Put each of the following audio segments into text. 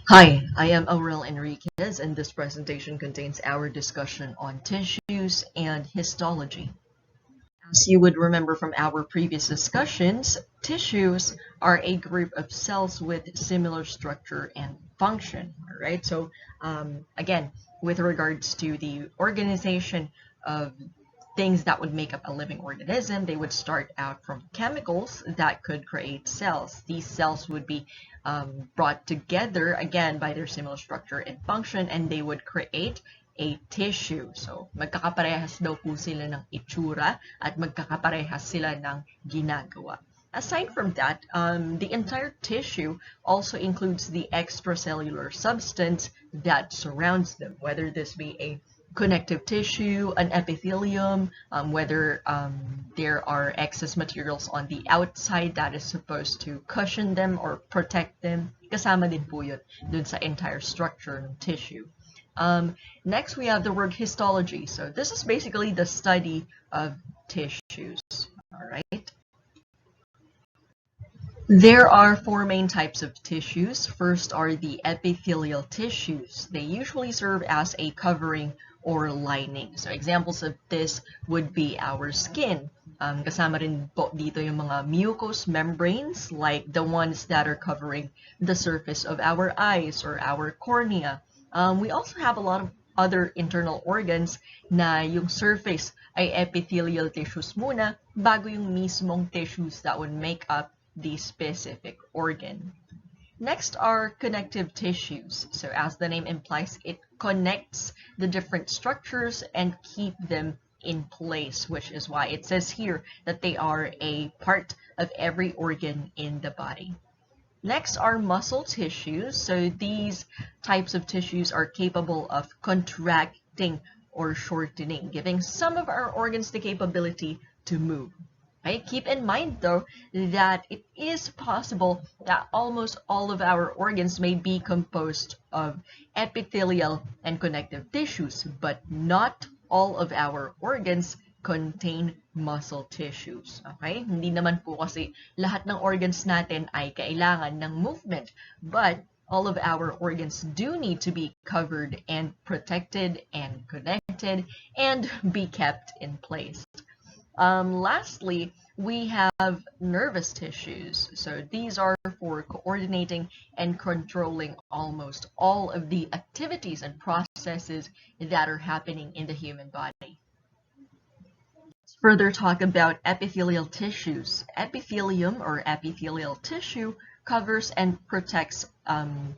Hi, I am Aurel Enriquez, and this presentation contains our discussion on tissues and histology. As you would remember from our previous discussions, tissues are a group of cells with similar structure and function. All right, so again, with regards to the organization of things that would make up a living organism, they would start out from chemicals that could create cells. These cells would be brought together again by their similar structure and function, and they would create a tissue. So, magkakaparehas daw po sila ng itsura at magkakaparehas sila ng ginagawa. Aside from that, the entire tissue also includes the extracellular substance that surrounds them, whether this be a connective tissue, an epithelium, whether there are excess materials on the outside that is supposed to cushion them or protect them. Kasama din po yun dun sa entire structure ng tissue. Next, we have the word histology. So this is basically the study of tissues. All right. There are four main types of tissues. First are the epithelial tissues. They usually serve as a covering or lining. So examples of this would be our skin. Kasama rin po dito yung mga mucous membranes, like the ones that are covering the surface of our eyes or our cornea. We also have a lot of other internal organs na yung surface ay epithelial tissues muna bago yung mismong tissues that would make up the specific organ. Next are connective tissues. So as the name implies, it connects the different structures and keep them in place, which is why it says here that they are a part of every organ in the body. Next are muscle tissues. So these types of tissues are capable of contracting or shortening, giving some of our organs the capability to move. Right? Keep in mind, though, that it is possible that almost all of our organs may be composed of epithelial and connective tissues, but not all of our organs contain muscle tissues. Okay? Hindi naman po kasi lahat ng organs natin ay kailangan ng movement, but all of our organs do need to be covered and protected and connected and be kept in place. Lastly, we have nervous tissues. So these are for coordinating and controlling almost all of the activities and processes that are happening in the human body. Let's further talk about epithelial tissues. Epithelium or epithelial tissue covers and protects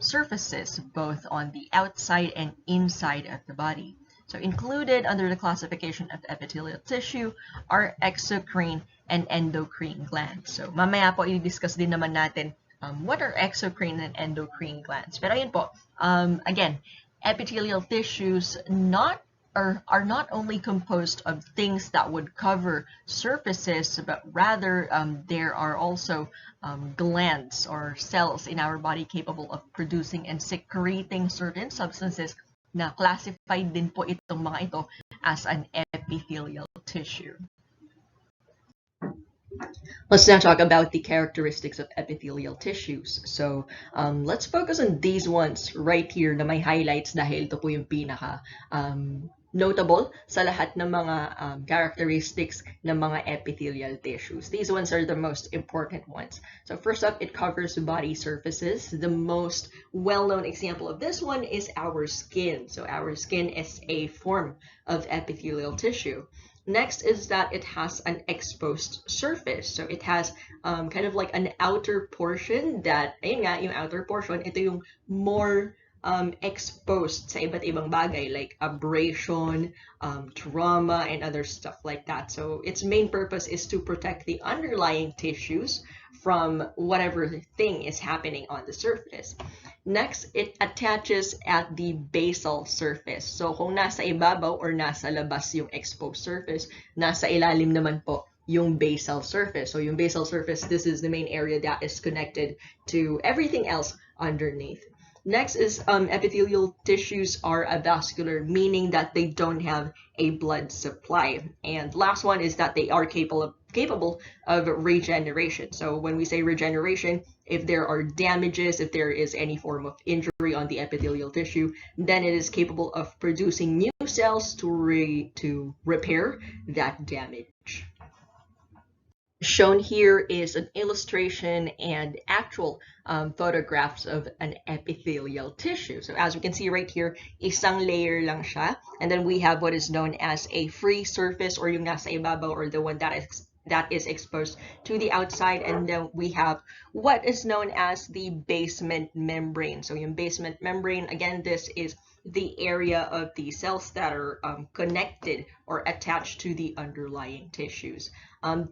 surfaces both on the outside and inside of the body. So included under the classification of epithelial tissue are exocrine and endocrine glands. So mamaya po i-discuss din naman natin what are exocrine and endocrine glands. Pero ayun po, again, epithelial tissues are not only composed of things that would cover surfaces, but rather there are also glands or cells in our body capable of producing and secreting certain substances na classified din po itong mga ito as an epithelial tissue. Let's now talk about the characteristics of epithelial tissues. So let's focus on these ones right here na may highlights dahil ito po yung pinaka notable sa lahat ng mga characteristics ng mga epithelial tissues. These ones are the most important ones. So first up, it covers body surfaces. The most well-known example of this one is our skin. So our skin is a form of epithelial tissue. Next is that it has an exposed surface. So it has kind of like an outer portion that, ayun nga, yung outer portion, ito yung more exposed sa iba't ibang bagay like abrasion, trauma, and other stuff like that. So its main purpose is to protect the underlying tissues from whatever thing is happening on the surface. Next, it attaches at the basal surface. So kung nasa ibabaw or nasa labas yung exposed surface, nasa ilalim naman po yung basal surface. So yung basal surface, this is the main area that is connected to everything else underneath. Next is epithelial tissues are avascular, meaning that they don't have a blood supply. And last one is that they are capable of regeneration. So when we say regeneration, if there are damages, if there is any form of injury on the epithelial tissue, then it is capable of producing new cells to repair that damage. Shown here is an illustration and actual photographs of an epithelial tissue. So as we can see right here, isang layer lang siya. And then we have what is known as a free surface, or yung nasa ibabaw, or the one that is exposed to the outside. And then we have what is known as the basement membrane. So yung basement membrane, again, this is the area of the cells that are connected or attached to the underlying tissues.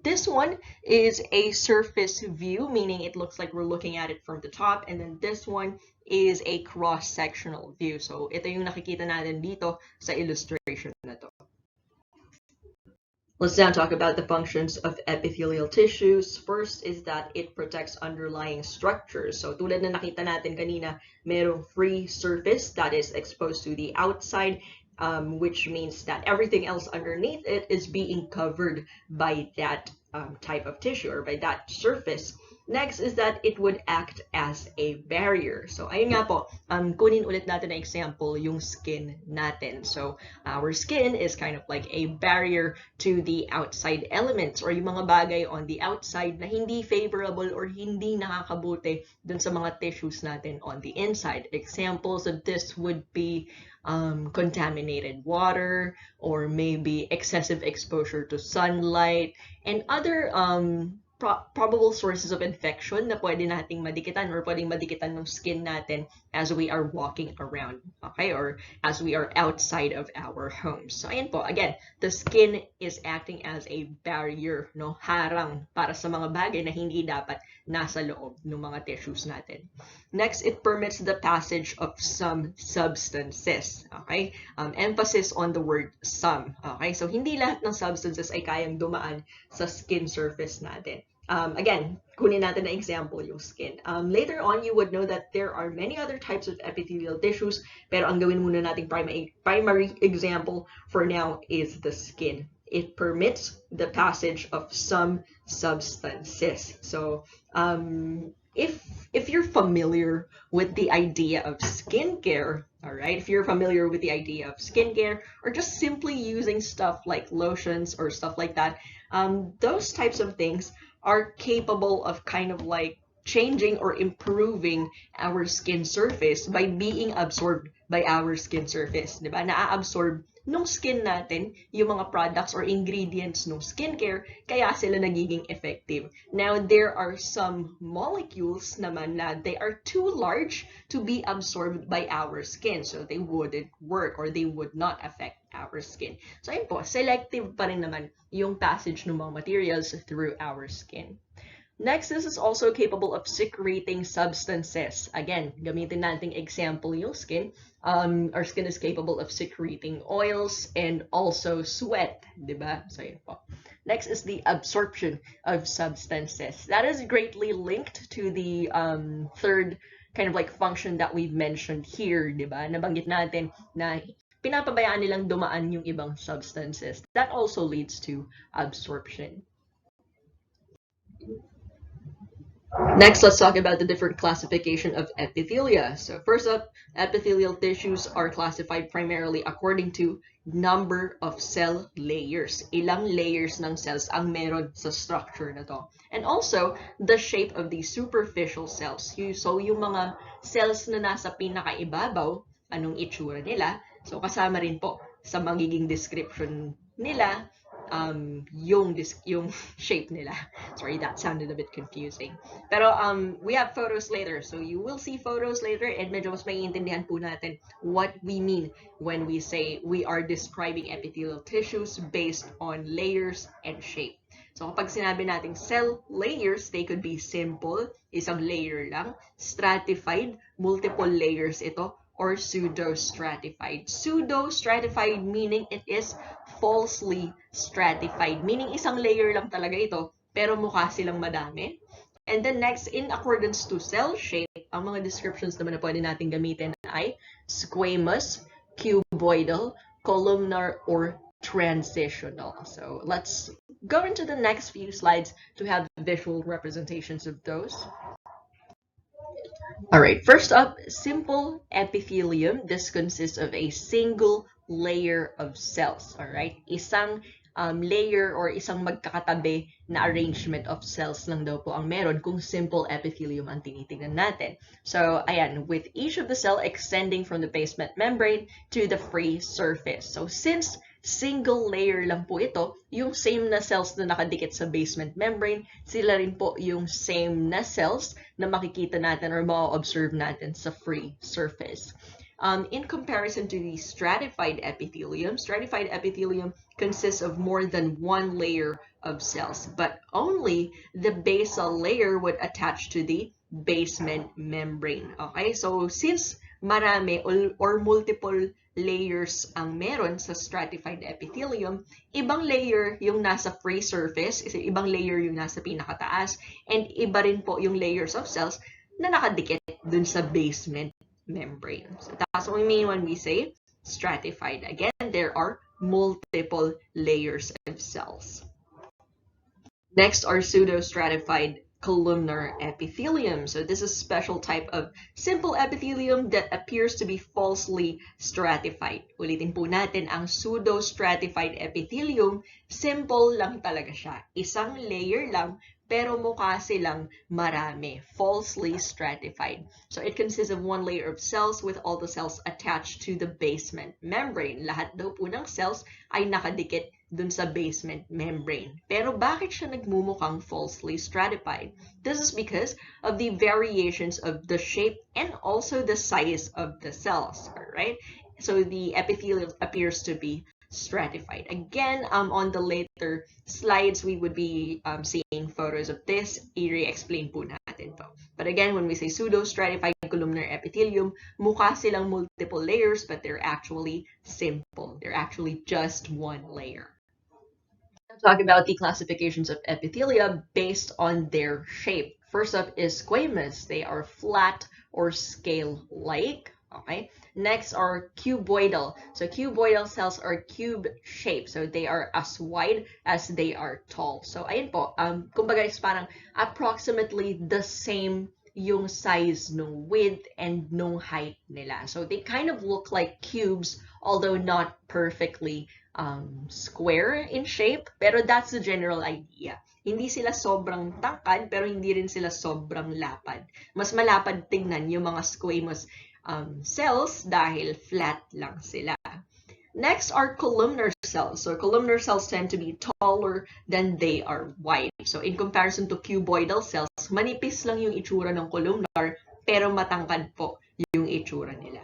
This one is a surface view, meaning it looks like we're looking at it from the top, and then this one is a cross-sectional view. So ito yung nakikita natin dito sa illustration na to. Let's now talk about the functions of epithelial tissues. First is that it protects underlying structures. So tulad na nakita natin kanina, merong free surface that is exposed to the outside, which means that everything else underneath it is being covered by that type of tissue, or by that surface. Next is that it would act as a barrier. So ayun nga po, kunin ulit natin na example, yung skin natin. So our skin is kind of like a barrier to the outside elements, or yung mga bagay on the outside na hindi favorable or hindi nakakabuti dun sa mga tissues natin on the inside. Examples of this would be contaminated water, or maybe excessive exposure to sunlight, and other probable sources of infection na pwede nating madikitan, or pwedeng madikitan ng skin natin as we are walking around, okay, or as we are outside of our homes. So ayan po, again, the skin is acting as a barrier, no, harang para sa mga bagay na hindi dapat nasa loob ng mga tissues natin. Next, it permits the passage of some substances, okay? Emphasis on the word some, okay? So hindi lahat ng substances ay kayang dumaan sa skin surface natin. Again, kunin natin na example yung skin. Later on, you would know that there are many other types of epithelial tissues, pero ang gawin muna nating primary example for now is the skin. It permits the passage of some substances. So, if you're familiar with the idea of skincare, all right, if you're familiar with the idea of skincare, or just simply using stuff like lotions or stuff like that, those types of things are capable of kind of like changing or improving our skin surface by being absorbed by our skin surface, di ba? Naa-absorb nung skin natin yung mga products or ingredients ng skincare, kaya sila nagiging effective. Now, there are some molecules naman na they are too large to be absorbed by our skin, so they wouldn't work, or they would not affect our skin. So ayun po, selective pa rin naman yung passage ng mga materials through our skin. Next, this is also capable of secreting substances. Again, gamitin nating example yung skin. Our skin is capable of secreting oils and also sweat, diba? So yun po. Next is the absorption of substances. That is greatly linked to the third kind of like function that we've mentioned here, diba? Nabanggit natin na pinapabayaan nilang dumaan yung ibang substances. That also leads to absorption. Next, let's talk about the different classification of epithelia. So first up, epithelial tissues are classified primarily according to number of cell layers. Ilang layers ng cells ang meron sa structure na to. And also, the shape of the superficial cells. So yung mga cells na nasa pinakaibabaw, anong itsura nila? So kasama rin po sa magiging description nila yung shape nila. Sorry, that sounded a bit confusing. Pero we have photos later, so you will see photos later, and medyo mas maiintindihan po natin what we mean when we say we are describing epithelial tissues based on layers and shape. So kapag sinabi nating cell layers, they could be simple, isang layer lang, stratified, multiple layers ito, or pseudo-stratified. Pseudo-stratified meaning it is falsely stratified, meaning isang layer lang talaga ito, pero mukha silang madami. And then next, in accordance to cell shape, ang mga descriptions naman na pwede natin gamitin ay squamous, cuboidal, columnar, or transitional. So let's go into the next few slides to have visual representations of those. All right, first up, simple epithelium. This consists of a single layer of cells. All right, isang layer or isang magkakatabi na arrangement of cells lang daw po ang meron kung simple epithelium ang tinitingnan natin. So, ayan, with each of the cell extending from the basement membrane to the free surface. So, since single layer lang po ito, yung same na cells na nakadikit sa basement membrane, sila rin po yung same na cells na makikita natin or ma-observe natin sa free surface. In comparison to the stratified epithelium consists of more than one layer of cells, but only the basal layer would attach to the basement membrane. Okay, so since marami or multiple layers ang meron sa stratified epithelium, ibang layer yung nasa free surface, ibang layer yung nasa pinakataas, and iba rin po yung layers of cells na nakadikit dun sa basement membrane. So that's what we mean when we say stratified. Again, there are multiple layers of cells. Next are pseudostratified columnar epithelium. So this is a special type of simple epithelium that appears to be falsely stratified. Ulitin po natin, ang pseudostratified epithelium, simple lang talaga siya. Isang layer lang, pero mukha silang marami, falsely stratified. So it consists of one layer of cells with all the cells attached to the basement membrane. Lahat daw po ng cells ay nakadikit dun sa basement membrane. Pero bakit siya nagmumukhang falsely stratified? This is because of the variations of the shape and also the size of the cells, right? So the epithelium appears to be stratified. Again, on the later slides, we would be seeing photos of this. I-re-explain po natin to. But again, when we say pseudo-stratified columnar epithelium, mukha silang multiple layers, but they're actually simple. They're actually just one layer. Talk about the classifications of epithelia based on their shape. First up is squamous. They are flat or scale-like. Okay. Next are cuboidal. So cuboidal cells are cube shaped. So they are as wide as they are tall. So ayun po, kumbaga is parang approximately the same yung size nung width and nung height nila. So they kind of look like cubes, although not perfectly square in shape, pero that's the general idea. Hindi sila sobrang tangkad, pero hindi rin sila sobrang lapad. Mas malapad tingnan yung mga squamous cells dahil flat lang sila. Next are columnar cells. So columnar cells tend to be taller than they are wide. So in comparison to cuboidal cells, manipis lang yung itsura ng columnar, pero matangkad po yung itsura nila.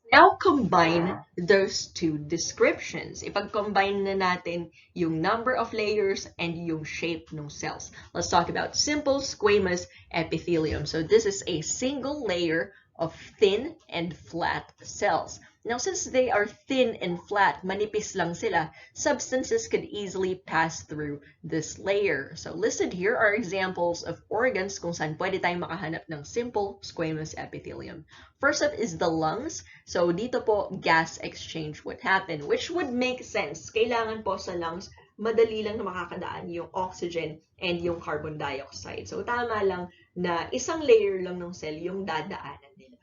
Now combine those two descriptions. Ipag-combine na natin yung number of layers and yung shape ng cells. Let's talk about simple squamous epithelium. So this is a single layer of thin and flat cells. Now, since they are thin and flat, manipis lang sila, substances could easily pass through this layer. So listed here are examples of organs kung saan pwede tayong makahanap ng simple squamous epithelium. First up is the lungs. So dito po, gas exchange would happen, which would make sense. Kailangan po sa lungs, madali lang na makakadaan yung oxygen and yung carbon dioxide. So tama lang na isang layer lang ng cell yung dadaanan nila.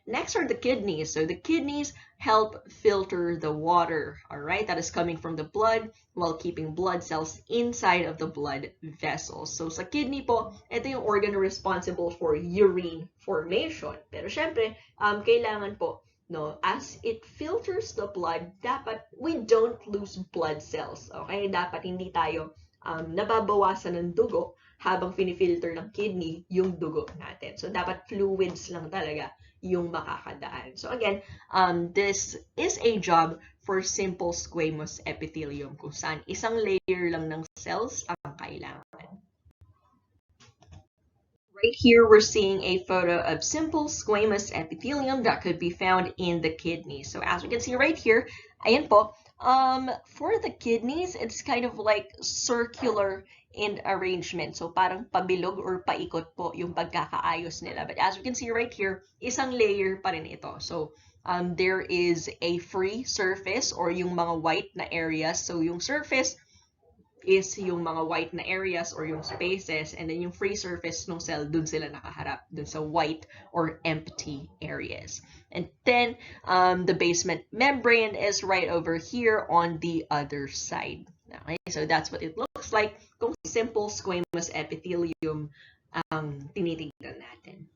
Next are the kidneys. So the kidneys help filter the water, all right, that is coming from the blood while keeping blood cells inside of the blood vessels. So sa kidney po, ito yung organ responsible for urine formation. Pero syempre, kailangan po, no, as it filters the blood, dapat we don't lose blood cells, okay? Dapat hindi tayo nababawasan ng dugo habang finifilter ng kidney yung dugo natin. So dapat fluids lang talaga yung makakadaan. So again, this is a job for simple squamous epithelium kung saan isang layer lang ng cells ang kailangan. Right here, we're seeing a photo of simple squamous epithelium that could be found in the kidney. So as we can see right here, ayan po, for the kidneys, it's kind of like circular in arrangement. So parang pabilog or paikot po yung pagkakaayos nila. But as we can see right here, isang layer pa rin ito. So there is a free surface or yung mga white na areas. So yung surface is yung mga white na areas or yung spaces, and then yung free surface ng cell, dun sila nakaharap, dun sa white or empty areas. And then the basement membrane is right over here on the other side. Okay, so that's what it looks like kung simple squamous epithelium ang tinitingnan natin.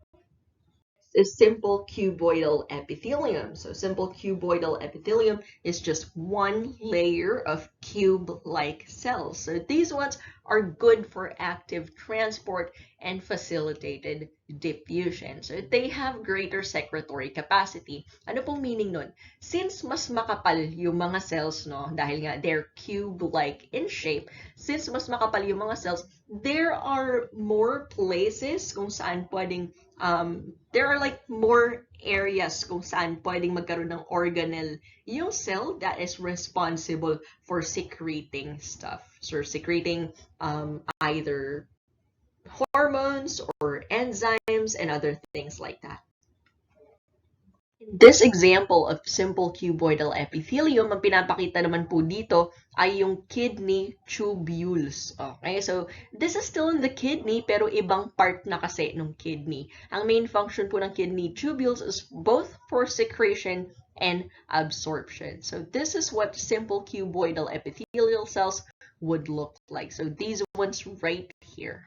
Is simple cuboidal epithelium. So simple cuboidal epithelium is just one layer of cube-like cells. So these ones are good for active transport and facilitated diffusion. So they have greater secretory capacity. Ano pong meaning nun? Since mas makapal yung mga cells, no, dahil nga they're cube-like in shape, since mas makapal yung mga cells, there are more places kung saan pwedeng there are like more areas kung saan pwedeng magkaroon ng organelle yung cell that is responsible for secreting stuff. So secreting either hormones or enzymes and other things like that. This example of simple cuboidal epithelium, ang pinapakita naman po dito ay yung kidney tubules. Okay, so this is still in the kidney pero ibang part na kasi ng kidney. Ang main function po ng kidney tubules is both for secretion and absorption. So this is what simple cuboidal epithelial cells would look like. So these ones right here.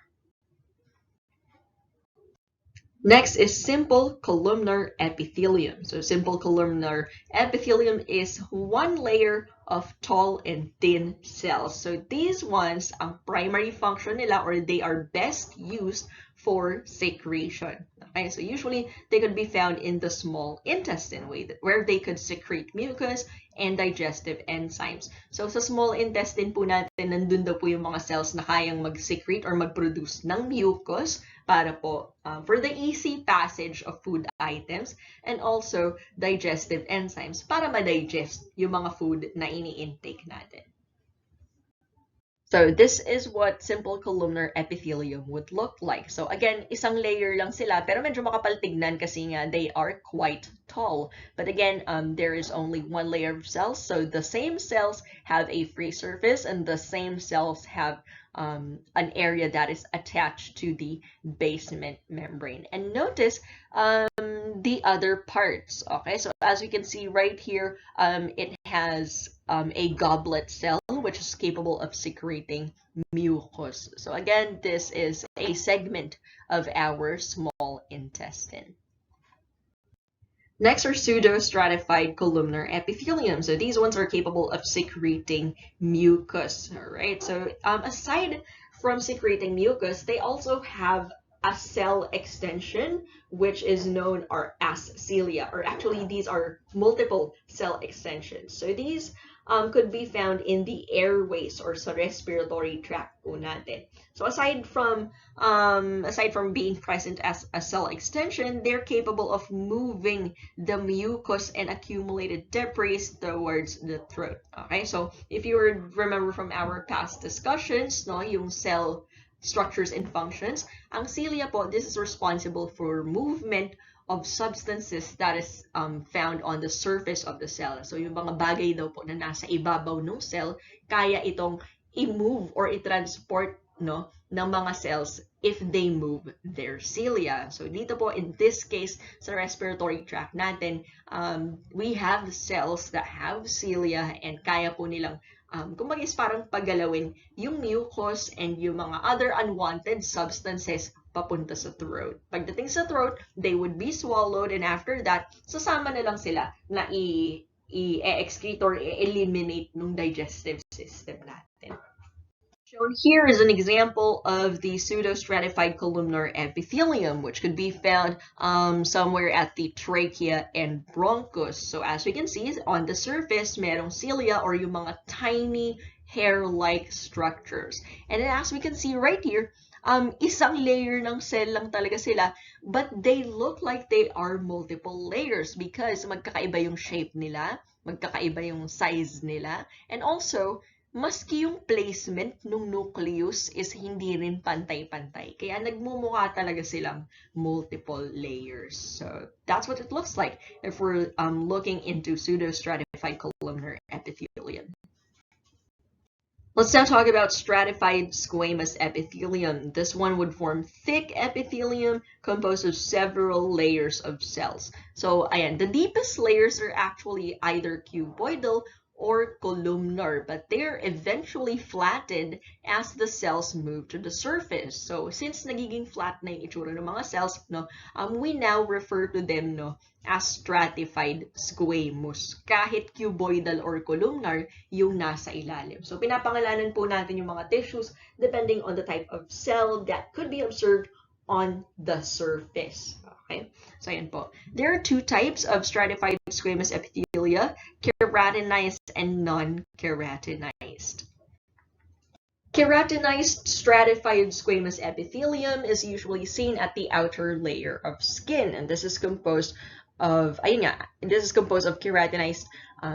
Next is simple columnar epithelium. So simple columnar epithelium is one layer of tall and thin cells. So these ones, ang primary function nila, or they are best used for secretion. Okay, so usually they could be found in the small intestine where they could secrete mucus and digestive enzymes. So sa small intestine po natin, nandun daw po yung mga cells na kayang mag-secrete or mag-produce ng mucus para po for the easy passage of food items, and also digestive enzymes para ma-digest yung mga food na ini-intake natin. So this is what simple columnar epithelium would look like. So again, isang layer lang sila, pero medyo makapal tignan kasi nga they are quite tall. But again, there is only one layer of cells. So the same cells have a free surface, and the same cells have an area that is attached to the basement membrane. And notice the other parts. Okay, so as we can see right here, it has a goblet cell which is capable of secreting mucus. So again, this is a segment of our small intestine. Next are pseudostratified columnar epithelium. So these ones are capable of secreting mucus. All right. So aside from secreting mucus, they also have a cell extension, which is known as cilia, or actually these are multiple cell extensions. So these could be found in the airways or sa respiratory tract po natin. So aside from being present as a cell extension, they're capable of moving the mucus and accumulated debris towards the throat. Okay, so if you remember from our past discussions, no, yung cell structures and functions, ang cilia po, this is responsible for movement of substances that is found on the surface of the cell. So yung mga bagay daw po na nasa ibabaw ng cell, kaya itong i-move or i-transport, no, ng mga cells if they move their cilia. So dito po, in this case, sa respiratory tract natin, we have cells that have cilia and kaya po nilang kumbaga is parang paggalawin yung mucus and yung mga other unwanted substances papunta sa throat. Pagdating sa throat, they would be swallowed, and after that, sasama na lang sila na i-excrete or i-eliminate ng digestive system natin. Shown here is an example of the pseudostratified columnar epithelium, which could be found somewhere at the trachea and bronchus. So as we can see, on the surface, merong cilia or yung mga tiny hair-like structures. And then as we can see right here, isang layer ng cell lang talaga sila, but they look like they are multiple layers because magkakaiba yung shape nila, magkakaiba yung size nila, and also maski yung placement ng nucleus is hindi rin pantay-pantay. Kaya nagmumukha talaga silang multiple layers. So that's what it looks like if we're looking into pseudostratified columnar epithelium. Let's now talk about stratified squamous epithelium. This one would form thick epithelium composed of several layers of cells. So, ayan, the deepest layers are actually either cuboidal or columnar, but they're eventually flattened as the cells move to the surface. So, since nagiging flat na yung itsura ng mga cells, no, we now refer to them, no, as stratified squamous. Kahit cuboidal or columnar yung nasa ilalim. So, pinapangalanan po natin yung mga tissues depending on the type of cell that could be observed on the surface. Okay? So, ayan po. There are two types of stratified squamous epithelia, keratinized and non-keratinized. Keratinized stratified squamous epithelium is usually seen at the outer layer of skin, and this is composed of, keratinized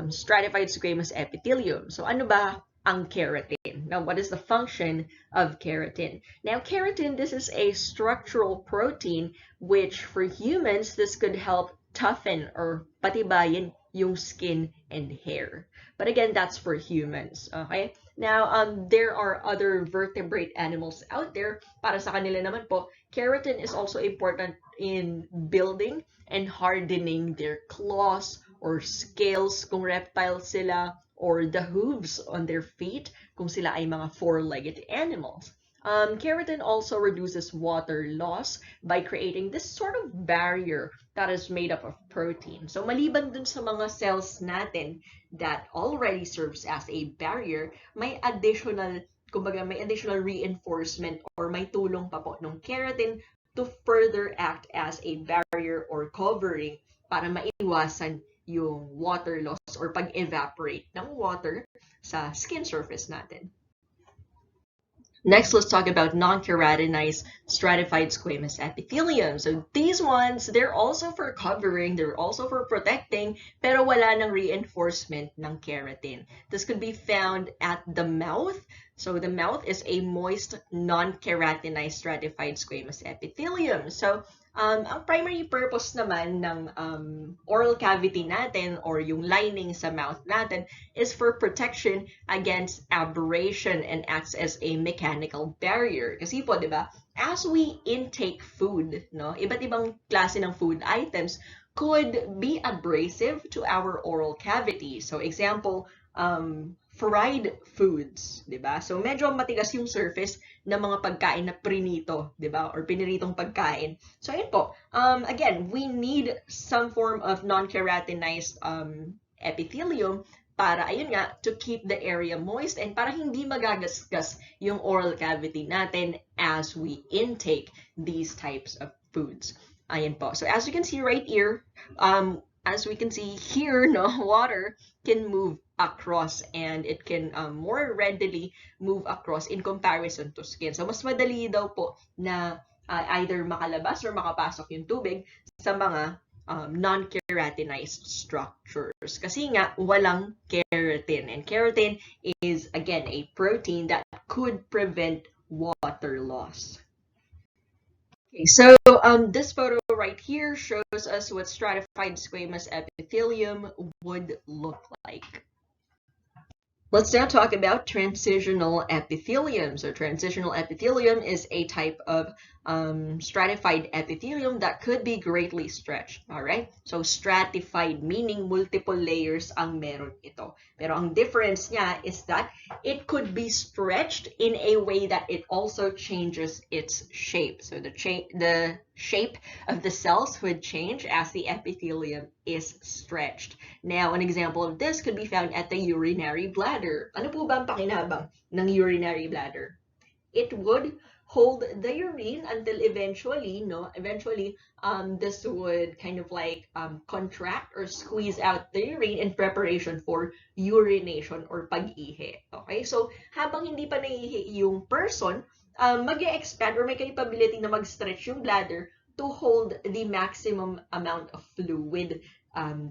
stratified squamous epithelium. So, ano ba ang keratin? Now, what is the function of keratin? Now, keratin, this is a structural protein which, for humans, this could help toughen or patibayin yung skin and hair. But again, that's for humans, okay? Now, there are other vertebrate animals out there. Para sa kanila naman po, keratin is also important in building and hardening their claws or scales kung reptiles sila, or the hooves on their feet kung sila ay mga four-legged animals. Keratin also reduces water loss by creating this sort of barrier that is made up of protein. So maliban dun sa mga cells natin that already serves as a barrier, may additional reinforcement or may tulong pa po ng keratin to further act as a barrier or covering para maiwasan yung water loss or pag-evaporate ng water sa skin surface natin. Next, let's talk about non-keratinized stratified squamous epithelium. So these ones, they're also for covering, they're also for protecting, pero wala ng reinforcement ng keratin. This could be found at the mouth. So the mouth is a moist, non-keratinized stratified squamous epithelium. So ang primary purpose naman ng oral cavity natin or yung lining sa mouth natin is for protection against aberration and acts as a mechanical barrier. Kasi po, di ba, as we intake food, no, iba't ibang klase ng food items could be abrasive to our oral cavity. So example, fried foods, di ba? So medyo matigas yung surface ng mga pagkain na prinito, di ba? Or piniritong pagkain. So ayun po. Again, we need some form of non-keratinized epithelium para, ayun nga, to keep the area moist and para hindi magagasgas yung oral cavity natin as we intake these types of foods. Ayan po. So as you can see right here, no, water can move across and it can more readily move across in comparison to skin. So, mas madali daw po na either makalabas or makapasok yung tubig sa mga non-keratinized structures. Kasi nga, walang keratin. And keratin is, again, a protein that could prevent water loss. Okay, so this photo right here shows us what stratified squamous epithelium would look like. Let's now talk about transitional epithelium. So transitional epithelium is a type of stratified epithelium that could be greatly stretched. All right? So stratified meaning multiple layers ang meron ito. Pero ang difference niya is that it could be stretched in a way that it also changes its shape. So the shape of the cells would change as the epithelium is stretched. Now, an example of this could be found at the urinary bladder. Ano po ba ang pakinabang ng urinary bladder? It would hold the urine until eventually, this would kind of like contract or squeeze out the urine in preparation for urination or pag-ihi. Okay? So, habang hindi pa naiihi yung person, mag-expand or may capability na mag-stretch yung bladder to hold the maximum amount of fluid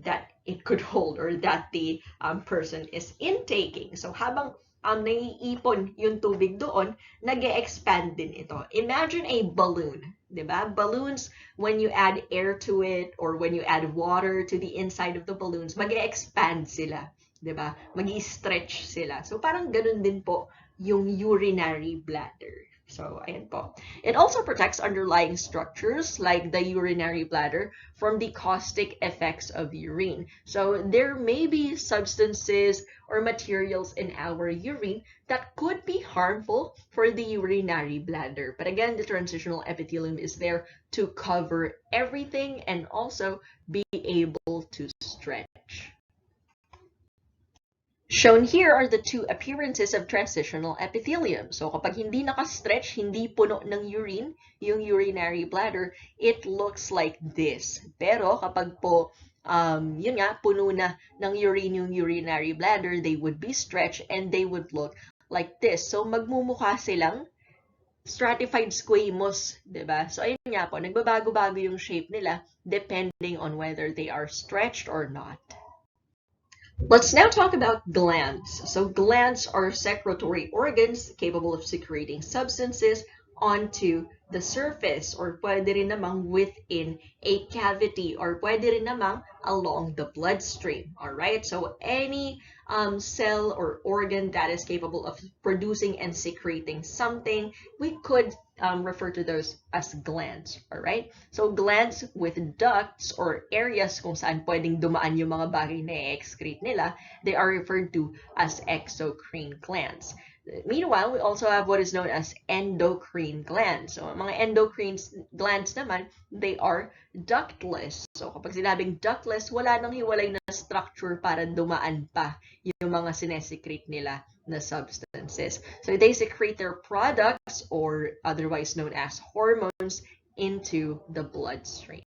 that it could hold or that the person is intaking. So habang naiipon yung tubig doon, nag-expand din ito. Imagine a balloon, di ba? Balloons, when you add air to it or when you add water to the inside of the balloons, mag-expand sila, di ba? Mag-stretch sila. So parang ganun din po yung urinary bladder. So, ayan po. It also protects underlying structures like the urinary bladder from the caustic effects of urine. So, there may be substances or materials in our urine that could be harmful for the urinary bladder. But again, the transitional epithelium is there to cover everything and also be able to stretch. Shown here are the two appearances of transitional epithelium. So kapag hindi naka-stretch, hindi puno ng urine, yung urinary bladder, it looks like this. Pero kapag po, yun nga, puno na ng urine yung urinary bladder, they would be stretched and they would look like this. So magmumukha silang stratified squamous, diba? So ayun nga po, nagbabago-bago yung shape nila depending on whether they are stretched or not. Let's now talk about glands. So glands are secretory organs capable of secreting substances onto the surface or pwede rin namang within a cavity or pwede rin namang along the bloodstream. Alright, so any cell or organ that is capable of producing and secreting something, we could refer to those as glands. Alright, so glands with ducts or areas kung saan pwedeng dumaan yung mga bagay na i-excrete nila, they are referred to as exocrine glands. Meanwhile, we also have what is known as endocrine glands. So, mga endocrine glands naman, they are ductless. So, kapag sinabing ductless, wala nang hiwalay na structure para dumaan pa yung mga sinesecrete nila na substances. So, they secrete their products, or otherwise known as hormones, into the bloodstream.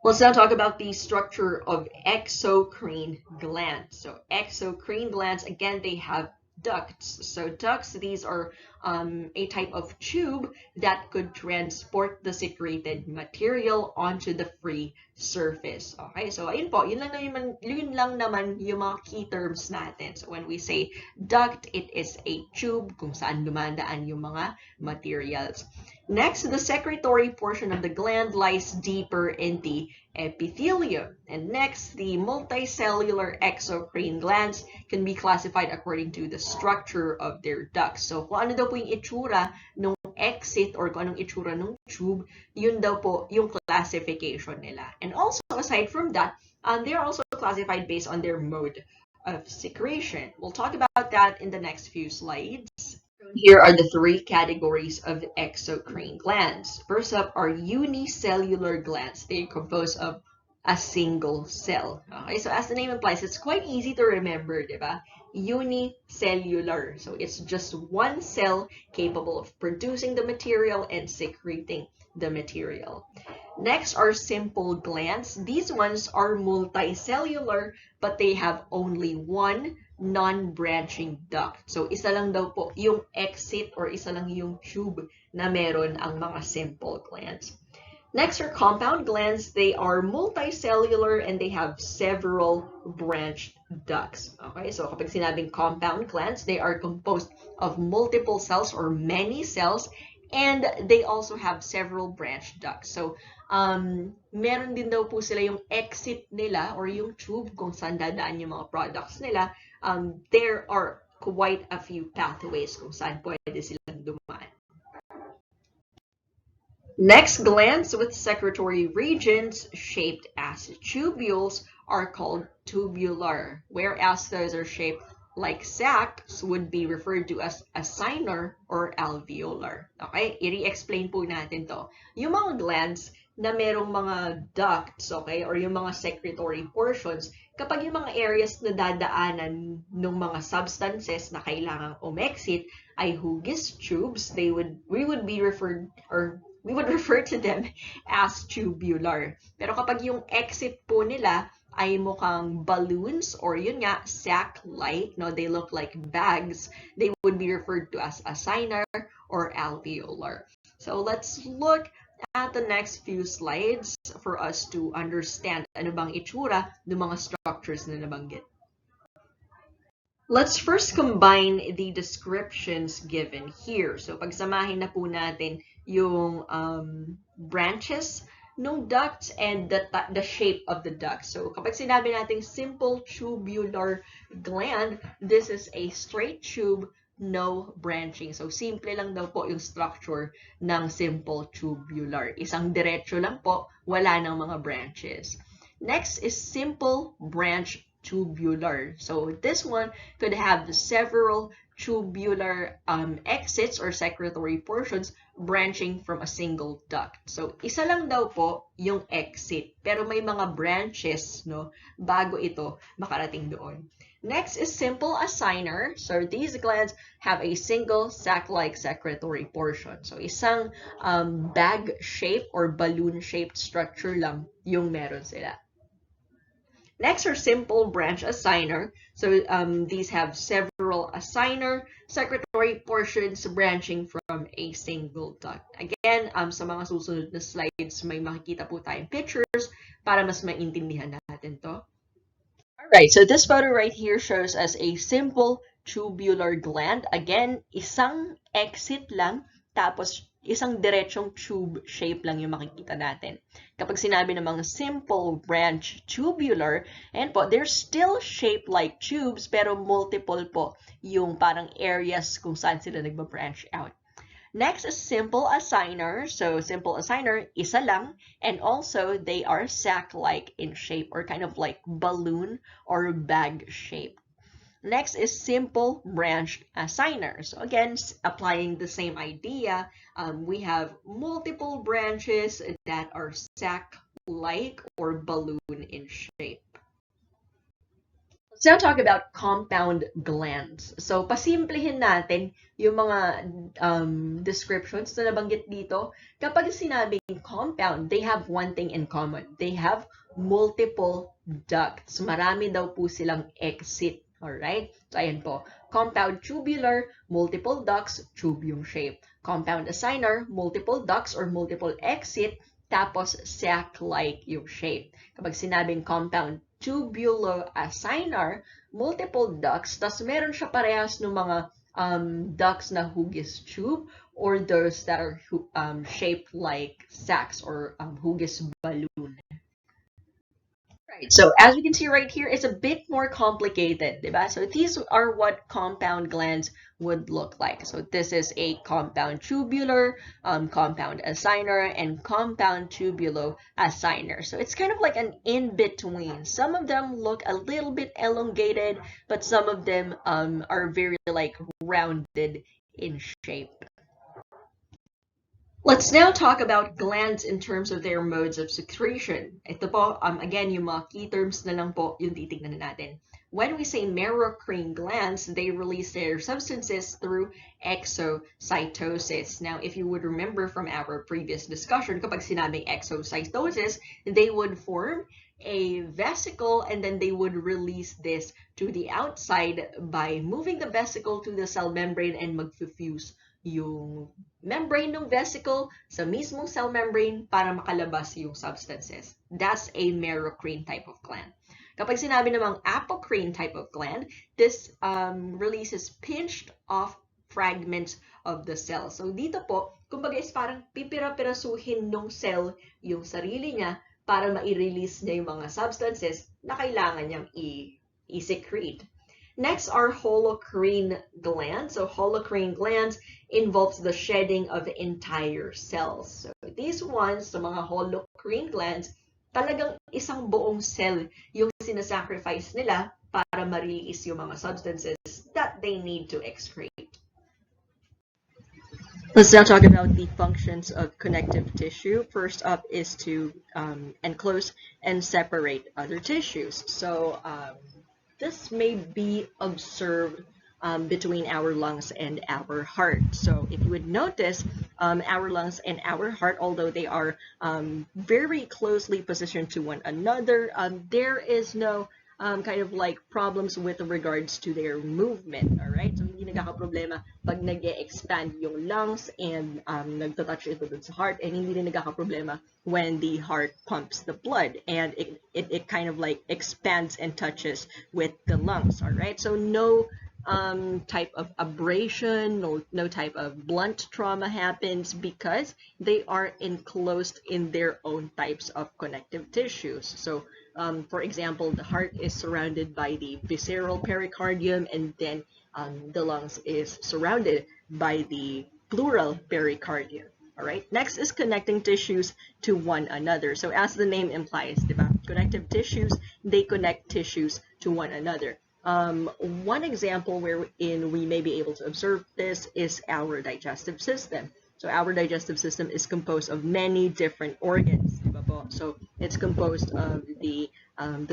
Let's now talk about the structure of exocrine glands. So exocrine glands, again, they have ducts. So ducts, these are a type of tube that could transport the secreted material onto the free surface. Okay, so ayun po, yun lang naman yung mga key terms natin. So when we say duct, it is a tube kung saan dumadaan yung mga materials. Next, the secretory portion of the gland lies deeper in the epithelium. And next, the multicellular exocrine glands can be classified according to the structure of their ducts. So kung ano daw po yung itsura ng exit or kung anong itsura ng tube, yun daw po yung classification nila. And also, aside from that, they are also classified based on their mode of secretion. We'll talk about that in the next few slides. Here are the three categories of exocrine glands. First up are unicellular glands. They are composed of a single cell. Okay, so as the name implies, it's quite easy to remember, diba? Unicellular. So it's just one cell capable of producing the material and secreting the material. Next are simple glands. These ones are multicellular, but they have only one non-branching duct. So, isa lang daw po yung exit or isa lang yung tube na meron ang mga simple glands. Next are compound glands. They are multicellular and they have several branched ducts. Okay, so kapag sinabing compound glands, they are composed of multiple cells or many cells, and they also have several branched ducts. So, meron din daw po sila yung exit nila or yung tube kung saan dadaan yung mga products nila. There are quite a few pathways kung saan pwede silang dumaan. Next, glands with secretory regions shaped as tubules are called tubular, whereas those are shaped like sacs would be referred to as acinar or alveolar. Okay, i-re-explain po natin to. Yung mga glands na merong mga ducts, okay, or yung mga secretory portions, kapag yung mga areas na dadaanan ng mga substances na kailangang umexit ay hugis tubes, we would refer to them as tubular. Pero kapag yung exit po nila ay mukhang balloons or yun nga, sac-like, no, they look like bags, they would be referred to as acinar or alveolar. So let's look at the next few slides for us to understand ano bang itsura ng mga structures na nabanggit. Let's first combine the descriptions given here. So, pagsamahin na po natin yung branches ng ducts and the shape of the duct. So, kapag sinabi natin simple tubular gland, this is a straight tube, no branching. So, simple lang daw po yung structure ng simple tubular. Isang diretso lang po, wala nang mga branches. Next is simple branch tubular. So this one could have several tubular exits or secretory portions branching from a single duct. So isa lang daw po yung exit, pero may mga branches, no, bago ito makarating doon. Next is simple assigner. So these glands have a single sac-like secretory portion. So isang bag-shaped or balloon-shaped structure lang yung meron sila. Next are simple branch assigner. So these have several assigner secretory portions branching from a single duct. Again, sa mga susunod na slides, may makikita po tayong pictures para mas maintindihan natin to. Alright, so this photo right here shows us a simple tubular gland. Again, isang exit lang, tapos isang diretsong tube shape lang yung makikita natin. Kapag sinabi namang simple branch tubular, and po, they're still shaped like tubes, pero multiple po yung parang areas kung saan sila nagba-branch out. Next is simple assigner. So simple assigner, isa lang, and also they are sac-like in shape or kind of like balloon or bag shape. Next is simple branch assigner. So again, applying the same idea, we have multiple branches that are sac-like or balloon in shape. Let's now talk about compound glands. So, pasimplihin natin yung mga descriptions na nabanggit dito. Kapag sinabing compound, they have one thing in common. They have multiple ducts. Marami daw po silang exit. Alright? So, ayan po. Compound tubular, multiple ducts, tube yung shape. Compound assigner, multiple ducts or multiple exit, tapos sac-like yung shape. Kapag sinabing compound tubular assigner, multiple ducts, tas meron siya parehas ng mga ducts na hugis tube or those that are shaped like sacs or hugis balloon. Right, so as we can see right here, it's a bit more complicated, diba? So these are what compound glands would look like. So this is a compound tubular, compound assigner, and compound tubulo assigner. So it's kind of like an in-between. Some of them look a little bit elongated, but some of them are very like rounded in shape. Let's now talk about glands in terms of their modes of secretion. Ito po, again, yung mga key terms na lang po yung titignan natin. When we say merocrine glands, they release their substances through exocytosis. Now, if you would remember from our previous discussion, kapag sinabing exocytosis, they would form a vesicle and then they would release this to the outside by moving the vesicle to the cell membrane and mag-fuse yung membrane ng vesicle sa mismong cell membrane para makalabas yung substances. That's a merocrine type of gland. Kapag sinabi namang apocrine type of gland, this releases pinched off fragments of the cell. So dito po, kumbaga is parang pipira-pirasuhin ng cell yung sarili niya para ma-release niya yung mga substances na kailangan niyang i-secrete. Next are holocrine glands. So holocrine glands involves the shedding of entire cells. So these ones, sa mga holocrine glands, talagang isang buong cell yung sinasacrifice nila para ma-release yung mga substances that they need to excrete. Let's now talk about the functions of connective tissue. First up is to enclose and separate other tissues. So this may be observed between our lungs and our heart. So if you would notice, our lungs and our heart, although they are very closely positioned to one another, there is no kind of like problems with regards to their movement. Alright? So, hindi nagkakaproblema pag nag-expand yung lungs and nagtatouch ito dun sa heart, and hindi rin nagkakaproblema when the heart pumps the blood and it kind of like expands and touches with the lungs. Alright? So, no type of abrasion, no type of blunt trauma happens because they are enclosed in their own types of connective tissues. So, for example, the heart is surrounded by the visceral pericardium, and then the lungs is surrounded by the pleural pericardium. All right. Next is connecting tissues to one another. So as the name implies, diba? Connective tissues, they connect tissues to one another. One example wherein we may be able to observe this is our digestive system. So our digestive system is composed of many different organs. Diba po? So it's composed of the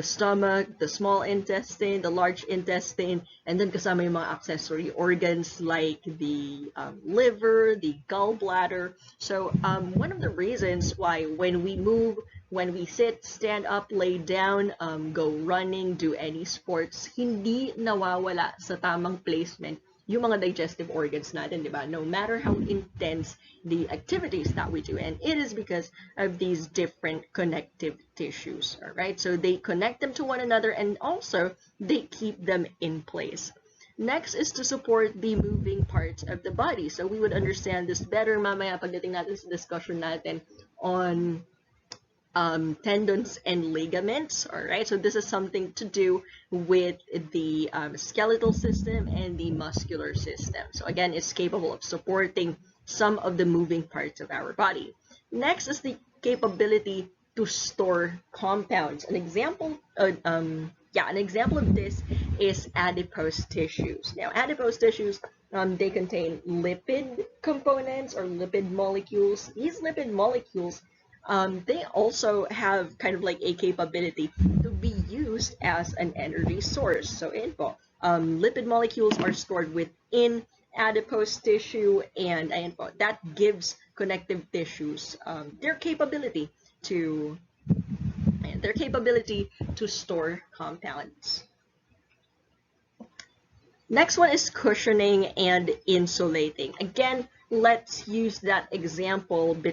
stomach, the small intestine, the large intestine, and then kasama yung mga accessory organs like the liver, the gallbladder. So one of the reasons why when we move, when we sit, stand up, lay down, go running, do any sports, hindi nawawala sa tamang placement yung mga digestive organs natin, di ba? No matter how intense the activities that we do. And it is because of these different connective tissues, all right? So they connect them to one another, and also they keep them in place. Next is to support the moving parts of the body. So we would understand this better mamaya pagdating natin sa discussion natin on tendons and ligaments. All right, so this is something to do with the skeletal system and the muscular system. So again, it's capable of supporting some of the moving parts of our body. Next is the capability to store compounds. An example of this is adipose tissues. Now, adipose tissues, they contain lipid components or lipid molecules. These lipid molecules, they also have kind of like a capability to be used as an energy source. So lipid molecules are stored within adipose tissue, and that gives connective tissues their capability to store compounds. Next one is cushioning and insulating. Again, let's use that example the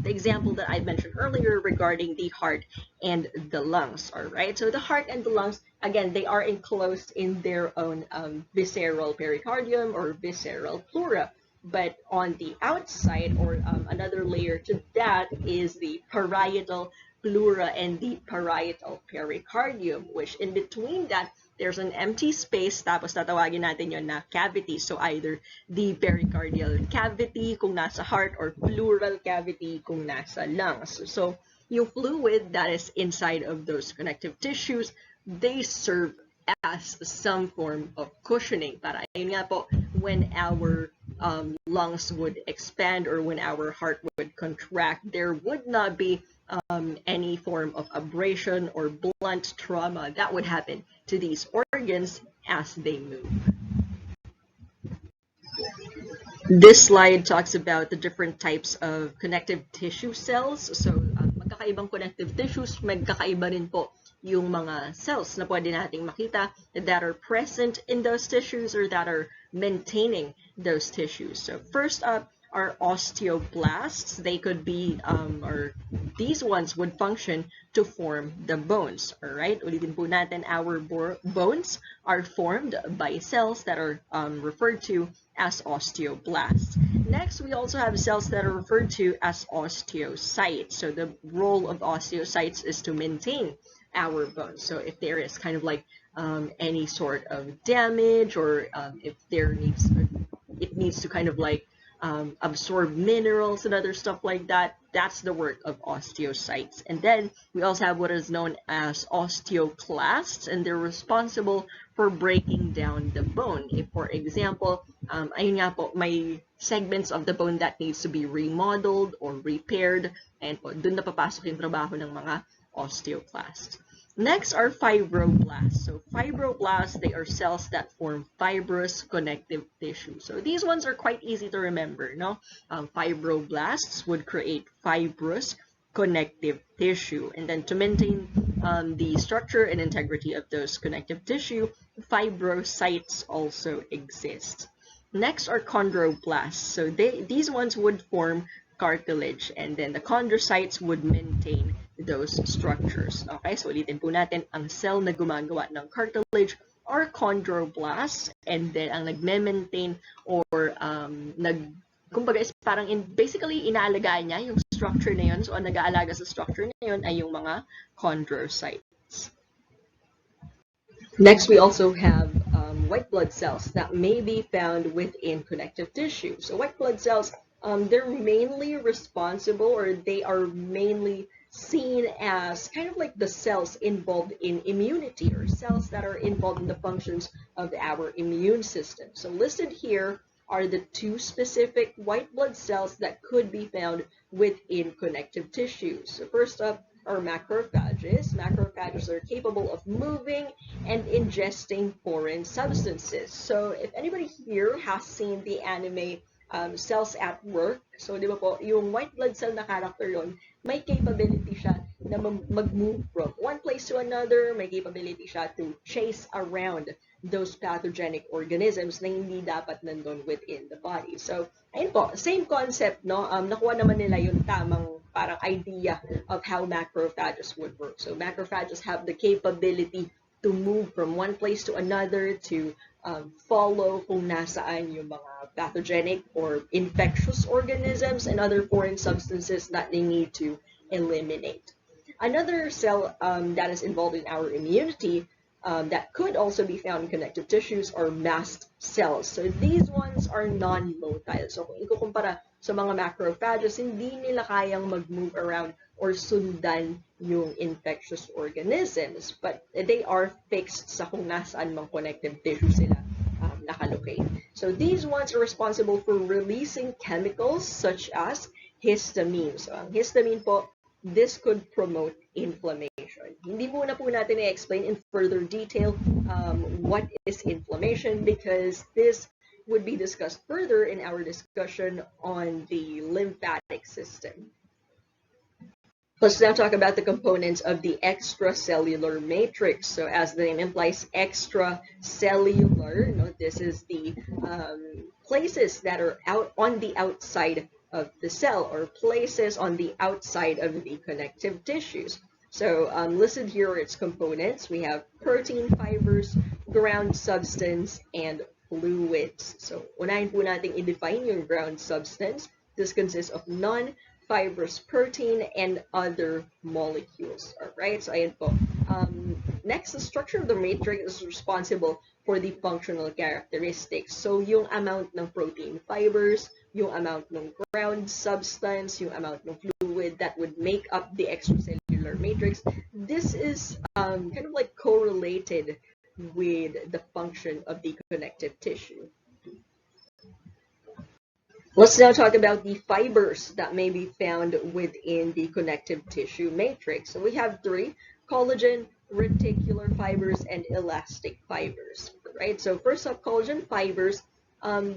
example that I mentioned earlier regarding the heart and the lungs. All right, so the heart and the lungs, again, they are enclosed in their own visceral pericardium or visceral pleura. But on the outside, or another layer to that, is the parietal pleura and the parietal pericardium, which in between that, there's an empty space, tapos tatawagin natin yun na cavity. So either the pericardial cavity kung nasa heart, or pleural cavity kung nasa lungs. So yung fluid that is inside of those connective tissues, they serve as some form of cushioning. Para yun nga po, when our lungs would expand or when our heart would contract, there would not be any form of abrasion or blunt trauma that would happen to these organs as they move. This slide talks about the different types of connective tissue cells. So, magkakaibang connective tissues, magkakaiba rin po yung mga cells na pwede nating makita that are present in those tissues or that are maintaining those tissues. So first up are osteoblasts. They could be, or these ones would function to form the bones. All right, ulitin po natin, our bones are formed by cells that are referred to as osteoblasts. Next, we also have cells that are referred to as osteocytes. So the role of osteocytes is to maintain our bones. So if there is kind of like any sort of damage, or if it needs to kind of like absorb minerals and other stuff like that, that's the work of osteocytes. And then we also have what is known as osteoclasts, and they're responsible for breaking down the bone. If, for example, ayun nga po, may segments of the bone that needs to be remodeled or repaired, and po, dun na papasok yung trabaho ng mga osteoclasts. Next are fibroblasts. So fibroblasts, they are cells that form fibrous connective tissue. So these ones are quite easy to remember, no? Fibroblasts would create fibrous connective tissue. And then to maintain the structure and integrity of those connective tissue, fibrocytes also exist. Next are chondroblasts. So these ones would form cartilage, and then the chondrocytes would maintain those structures. Okay, so ulitin po natin, ang cell na gumagawa ng cartilage are chondroblasts, and then ang nagme-maintain or kumbaga is parang basically inaalagaan niya yung structure na yun. So ang nag-aalaga sa structure na yun ay yung mga chondrocytes. Next, we also have white blood cells that may be found within connective tissue. So white blood cells, they're mainly responsible, or they are mainly seen as kind of like the cells involved in immunity, or cells that are involved in the functions of our immune system. So listed here are the two specific white blood cells that could be found within connective tissue. So first up are macrophages. Macrophages are capable of moving and ingesting foreign substances. So if anybody here has seen the anime Cells at Work, so di ba po, yung white blood cell na character yon, may capability siya na mag-move from one place to another, may capability siya to chase around those pathogenic organisms na hindi dapat nandun within the body. So, ayun po, same concept, no? Nakuha naman nila yung tamang parang idea of how macrophages would work. So, macrophages have the capability to move from one place to another, to follow kung nasaan yung mga pathogenic or infectious organisms and other foreign substances that they need to eliminate. Another cell that is involved in our immunity that could also be found in connective tissues are mast cells. So these ones are non-motile. So kung ikukumpara sa mga macrophages, hindi nila kayang mag-move around or sundan yung infectious organisms, but they are fixed sa kung nasaan mang connective tissue sila nakalocate. So these ones are responsible for releasing chemicals such as histamine. So ang histamine po, this could promote inflammation. Hindi muna po natin i-explain in further detail what is inflammation, because this would be discussed further in our discussion on the lymphatic system. Let's now talk about the components of the extracellular matrix. So as the name implies, extracellular, this is the places that are out on the outside of the cell, or places on the outside of the connective tissues. So listed here are its components. We have protein, fibers, ground substance, and fluids. So unahin po natin i-define yung ground substance. This consists of non-fibrous protein and other molecules. All right, so ayan po. Next, the structure of the matrix is responsible for the functional characteristics. So yung amount ng protein fibers, yung amount ng ground substance, yung amount ng fluid that would make up the extracellular matrix, this is kind of like correlated with the function of the connective tissue. Let's now talk about the fibers that may be found within the connective tissue matrix. So we have three: collagen, reticular fibers, and elastic fibers. Right? So first up, collagen fibers,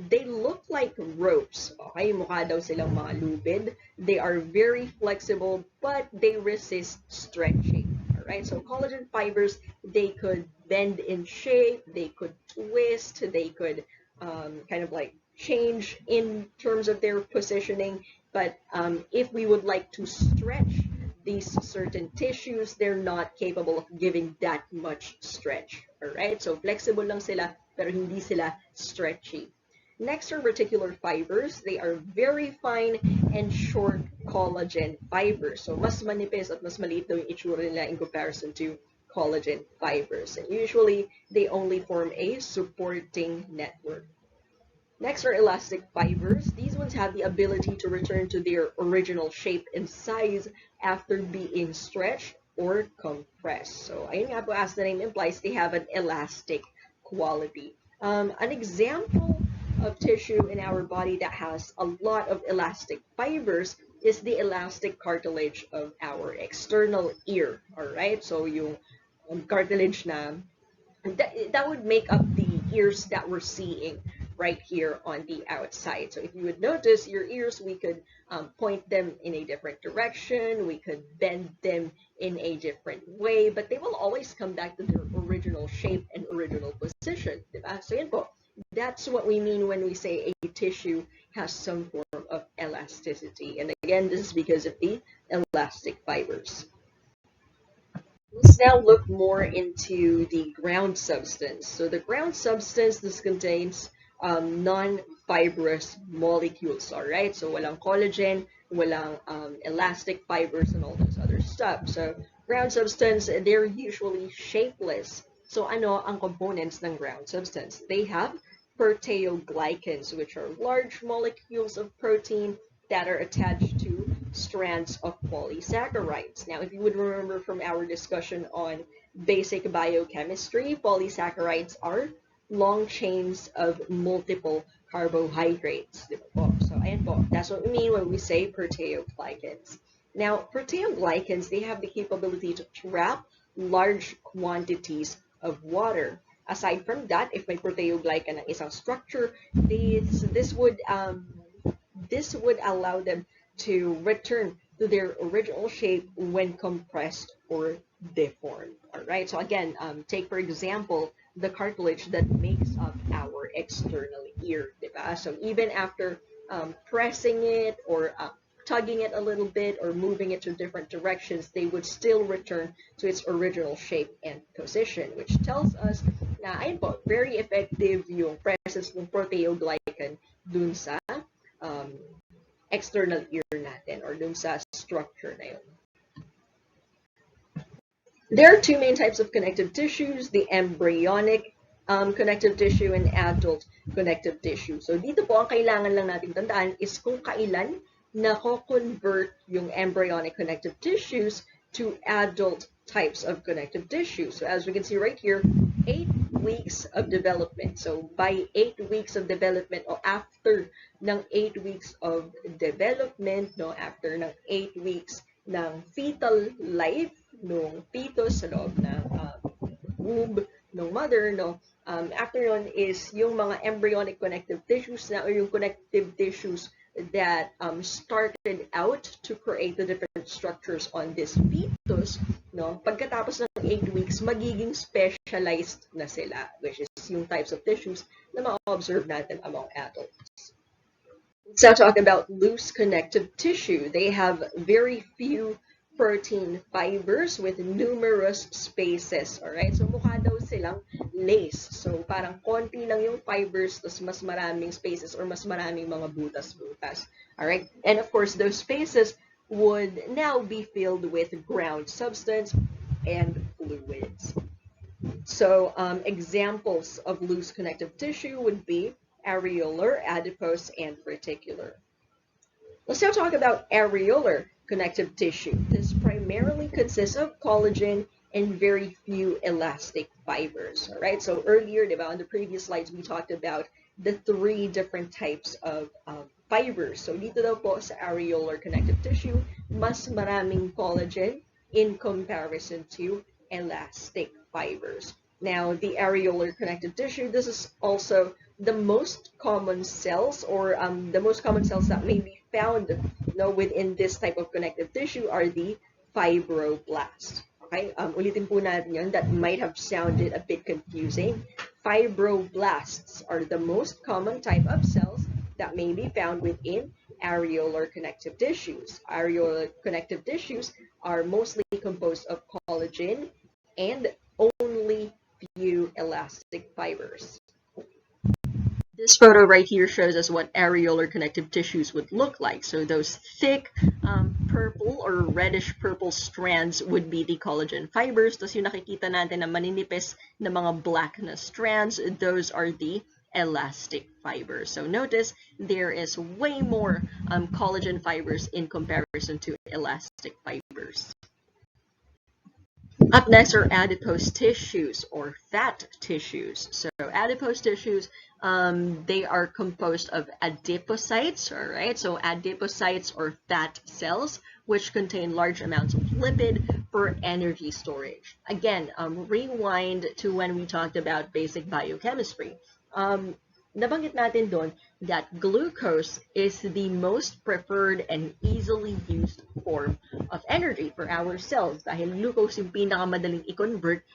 they look like ropes. Okay, mukha daw silang mga lubid. They are very flexible, but they resist stretching. All right, so collagen fibers, they could bend in shape, they could twist, they could kind of like change in terms of their positioning, but if we would like to stretch these certain tissues, they're not capable of giving that much stretch. All right, so flexible lang sila, pero hindi sila stretchy. Next are reticular fibers. They are very fine and short collagen fibers. So mas manipis at mas maliit daw yung itsura nila in comparison to collagen fibers. And usually, they only form a supporting network. Next are elastic fibers. These ones have the ability to return to their original shape and size after being stretched or compressed. So, ayun nga po, as the name implies, they have an elastic quality. An example of tissue in our body that has a lot of elastic fibers is the elastic cartilage of our external ear. All right, so yung cartilage na that would make up the ears that we're seeing right here on the outside. So if you would notice, your ears, we could point them in a different direction, we could bend them in a different way, but they will always come back to their original shape and original position. Diba? So yan po, that's what we mean when we say a tissue has some form of elasticity. And again, this is because of the elastic fibers. Let's now look more into the ground substance. So the ground substance, this contains non-fibrous molecules, all right? So walang collagen, walang elastic fibers, and all those other stuff. So ground substance, they're usually shapeless. So ano ang components ng ground substance? They have proteoglycans, which are large molecules of protein that are attached to strands of polysaccharides. Now, if you would remember from our discussion on basic biochemistry, polysaccharides are long chains of multiple carbohydrates. So, ayan po, that's what we mean when we say proteoglycans. Now, proteoglycans, they have the capability to trap large quantities of water. Aside from that, if may proteoglycan ang isang structure, this would allow them to return to their original shape when compressed or deformed. All right. So again, take for example the cartilage that makes up our external ear. Diba? So even after pressing it or tugging it a little bit or moving it to different directions, they would still return to its original shape and position, which tells us na ayun po, very effective yung presence ng proteoglycan dun sa external ear natin or dun sa structure na yun. There are two main types of connective tissues, the embryonic connective tissue and adult connective tissue. So dito po, ang kailangan lang natin tandaan is kung kailan nako-convert yung embryonic connective tissues to adult types of connective tissue. So as we can see right here, 8 weeks of development. So by 8 weeks of development or after ng 8 weeks of development, no, after ng 8 weeks ng fetal life ng fetus sa loob ng womb ng mother, no, after nun is yung mga embryonic connective tissues na or yung connective tissues that started out to create the different structures on this fetus, no? Pagkatapos ng 8 weeks, magiging specialized na sila, which is yung types of tissues na ma-observe natin among adults. Let's now talk about loose connective tissue. They have very few protein fibers with numerous spaces. Alright? So mukha daw silang lace. So parang konti lang yung fibers, tas mas maraming spaces or mas maraming mga butas-butas. Alright? And of course, those spaces would now be filled with ground substance and fluids. So examples of loose connective tissue would be areolar, adipose, and reticular. Let's now talk about areolar connective tissue. This primarily consists of collagen and very few elastic fibers. All right. So earlier, on the previous slides, we talked about the 3 different types of fibers. So dito daw po sa areolar connective tissue, mas maraming collagen in comparison to elastic fibers. Now, the areolar connective tissue, this is also the most common cells or the most common cells that may be found within this type of connective tissue are the fibroblasts. Okay, ulitin po natin yun. That might have sounded a bit confusing. Fibroblasts are the most common type of cells that may be found within areolar connective tissues. Areolar connective tissues are mostly composed of collagen and only few elastic fibers. This photo right here shows us what areolar connective tissues would look like. So those thick purple or reddish purple strands would be the collagen fibers. Tapos yung nakikita natin na maninipis na mga black na strands, those are the elastic fibers. So notice there is way more collagen fibers in comparison to elastic fibers. Up next are adipose tissues or fat tissues. So adipose tissues, they are composed of adipocytes, all right? So adipocytes or fat cells, which contain large amounts of lipid for energy storage. Again, rewind to when we talked about basic biochemistry. nabanggit natin doon that glucose is the most preferred and easily used form of energy for our cells dahil glucose yung pinakamadaling i-convert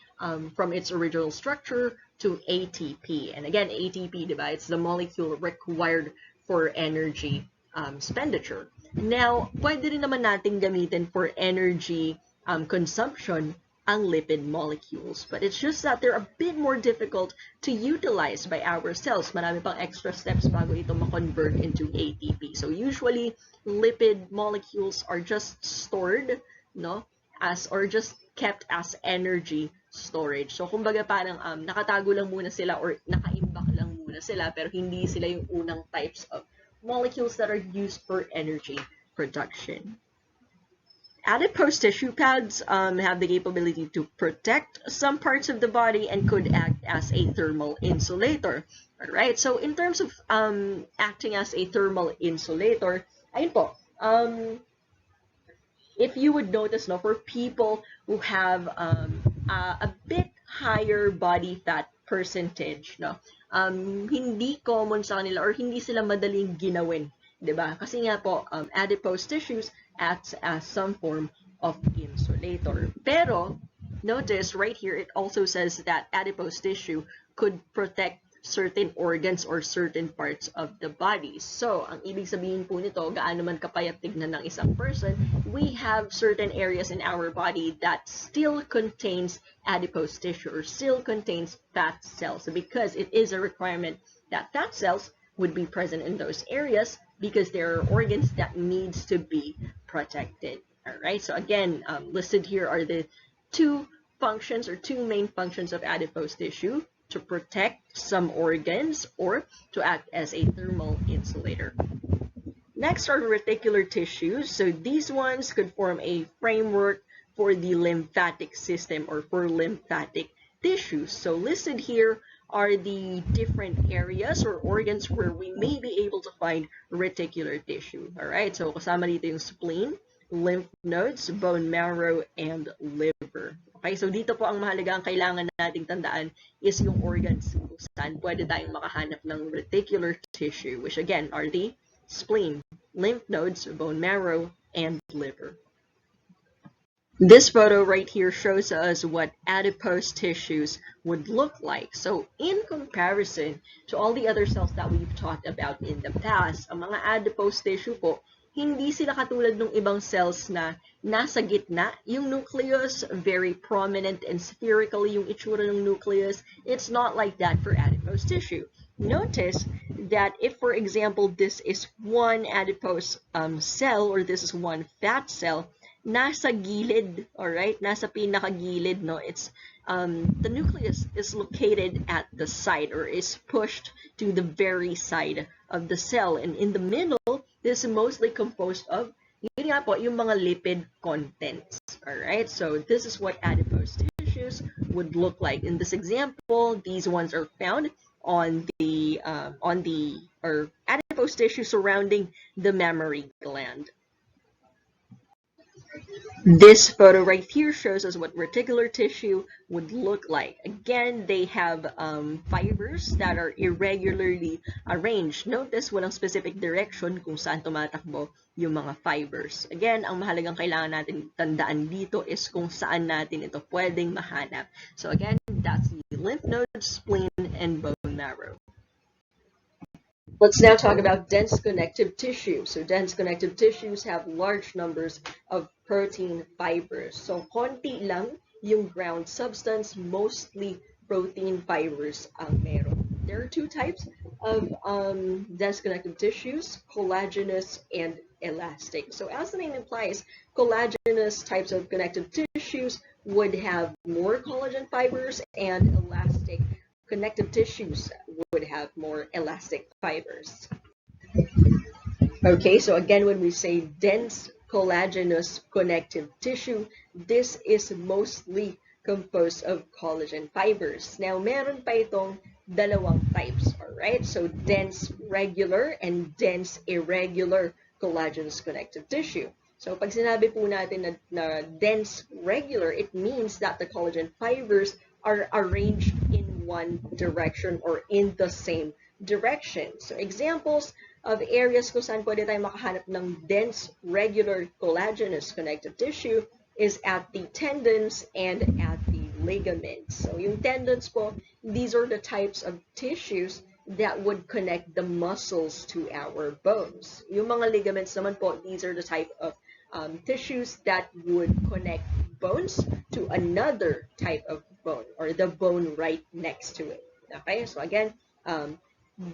from its original structure to ATP. And again, ATP, diba? It's the molecule required for energy expenditure. Now, pwede rin naman natin gamitin for energy consumption ang lipid molecules. But it's just that they're a bit more difficult to utilize by our cells. Marami pang extra steps bago ito ma-convert into ATP. So usually, lipid molecules are just stored, no? Or just kept as energy storage. So kumbaga parang nakatago lang muna sila or nakaimbak lang muna sila pero hindi sila yung unang types of molecules that are used for energy production. Adipose tissue pads have the capability to protect some parts of the body and could act as a thermal insulator. All right, so in terms of acting as a thermal insulator, ayun po, if you would notice, no, for people who have a bit higher body fat percentage, no, hindi common sa kanila or hindi sila madaling ginawin, diba? Kasi nga po, adipose tissues acts as some form of insulator. Pero, notice right here, it also says that adipose tissue could protect certain organs or certain parts of the body. So, ang ibig sabihin po nito, gaano man kapayat tignan ng isang person, we have certain areas in our body that still contains adipose tissue or still contains fat cells because it is a requirement that fat cells would be present in those areas because there are organs that needs to be protected. All right, so again, listed here are the two main functions of adipose tissue: to protect some organs or to act as a thermal insulator. Next are reticular tissues. So these ones could form a framework for the lymphatic system or for lymphatic tissues. So listed here are the different areas or organs where we may be able to find reticular tissue. All right, so kasama dito yung spleen, lymph nodes, bone marrow, and liver. Okay, so dito po ang mahalaga ang kailangan nating tandaan is yung organs kung saan pwede tayong makahanap ng reticular tissue, which again are the spleen, lymph nodes, bone marrow, and liver. This photo right here shows us what adipose tissues would look like. So in comparison to all the other cells that we've talked about in the past, ang mga adipose tissue po, hindi sila katulad ng ibang cells na nasa gitna yung nucleus, very prominent and spherical yung itsura ng nucleus. It's not like that for adipose tissue. Notice that if, for example, this is one adipose cell or this is one fat cell, nasa gilid, all right? Nasa pinakagilid, no? It's the nucleus is located at the side or is pushed to the very side of the cell, and in the middle, this is mostly composed of yun nga po, yung mga lipid contents. All right? So this is what adipose tissues would look like. In this example, these ones are found on the adipose tissue surrounding the mammary gland. This photo right here shows us what reticular tissue would look like. Again, they have fibers that are irregularly arranged. Notice walang specific direction kung saan tumatakbo yung mga fibers. Again, ang mahalagang kailangan natin tandaan dito is kung saan natin ito pwedeng mahanap. So again, that's the lymph nodes, spleen, and bone marrow. Let's now talk about dense connective tissue. So dense connective tissues have large numbers of protein fibers. So konti lang yung ground substance, mostly protein fibers ang meron. There are two types of dense connective tissues, collagenous and elastic. So as the name implies, collagenous types of connective tissues would have more collagen fibers, and elastic connective tissues would have more elastic fibers. Okay, so again, when we say dense collagenous connective tissue, this is mostly composed of collagen fibers. Now, meron pa itong dalawang types, alright? So, dense regular and dense irregular collagenous connective tissue. So, pag sinabi po natin na dense regular, it means that the collagen fibers are arranged in one direction or in the same direction. So examples of areas kung saan pwede tayo makahanap ng dense, regular, collagenous connective tissue is at the tendons and at the ligaments. So yung tendons po, these are the types of tissues that would connect the muscles to our bones. Yung mga ligaments naman po, these are the type of tissues that would connect bones to another type of bone or the bone right next to it. Okay, so again,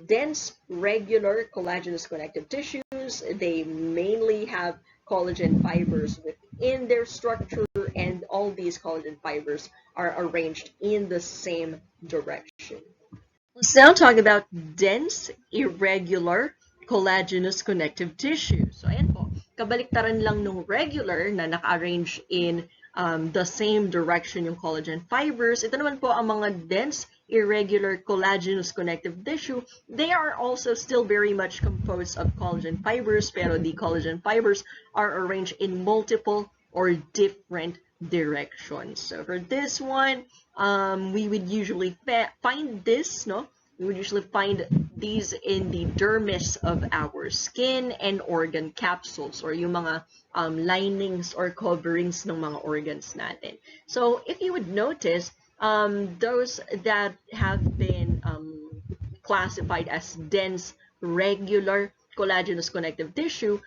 dense, regular, collagenous connective tissues, they mainly have collagen fibers within their structure, and all these collagen fibers are arranged in the same direction. Let's now talk about dense, irregular, collagenous connective tissue. So ayan po, kabaliktaran lang nung regular na naka-arrange in the same direction yung collagen fibers. Ito naman po ang mga dense, irregular, collagenous connective tissue. They are also still very much composed of collagen fibers, pero the collagen fibers are arranged in multiple or different directions. So for this one, we would usually find this, no? We would usually find these in the dermis of our skin and organ capsules, or yung mga linings or coverings ng mga organs natin. So if you would notice, those that have been classified as dense, regular, collagenous connective tissue,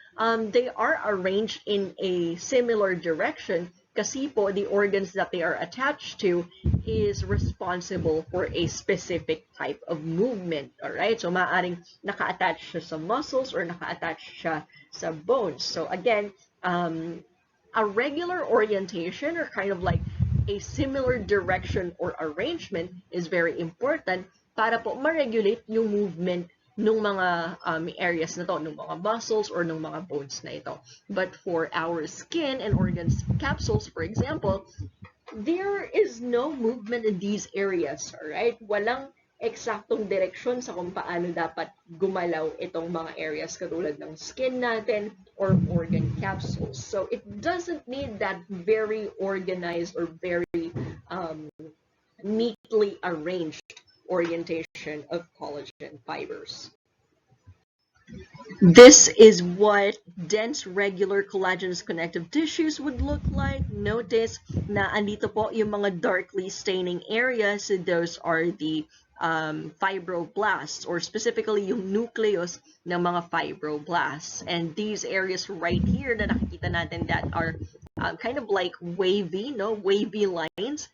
they are arranged in a similar direction kasi po the organs that they are attached to is responsible for a specific type of movement. Alright? So maaaring naka-attach siya sa muscles or naka-attach siya sa bones. So again, a regular orientation or kind of like a similar direction or arrangement is very important para po ma-regulate yung movement ng mga areas na to, ng mga muscles or ng mga bones na ito. But for our skin and organs capsules, for example, there is no movement in these areas, alright? Walang eksaktong direksyon sa kung paano dapat gumalaw itong mga areas katulad ng skin natin or organ capsules. So it doesn't need that very organized or very neatly arranged orientation of collagen fibers. This is what dense, regular, collagenous connective tissues would look like. Notice na andito po yung mga darkly staining areas. Those are the fibroblasts, or specifically yung nucleus ng mga fibroblasts. And these areas right here na nakikita natin that are kind of like wavy, no? Wavy lines.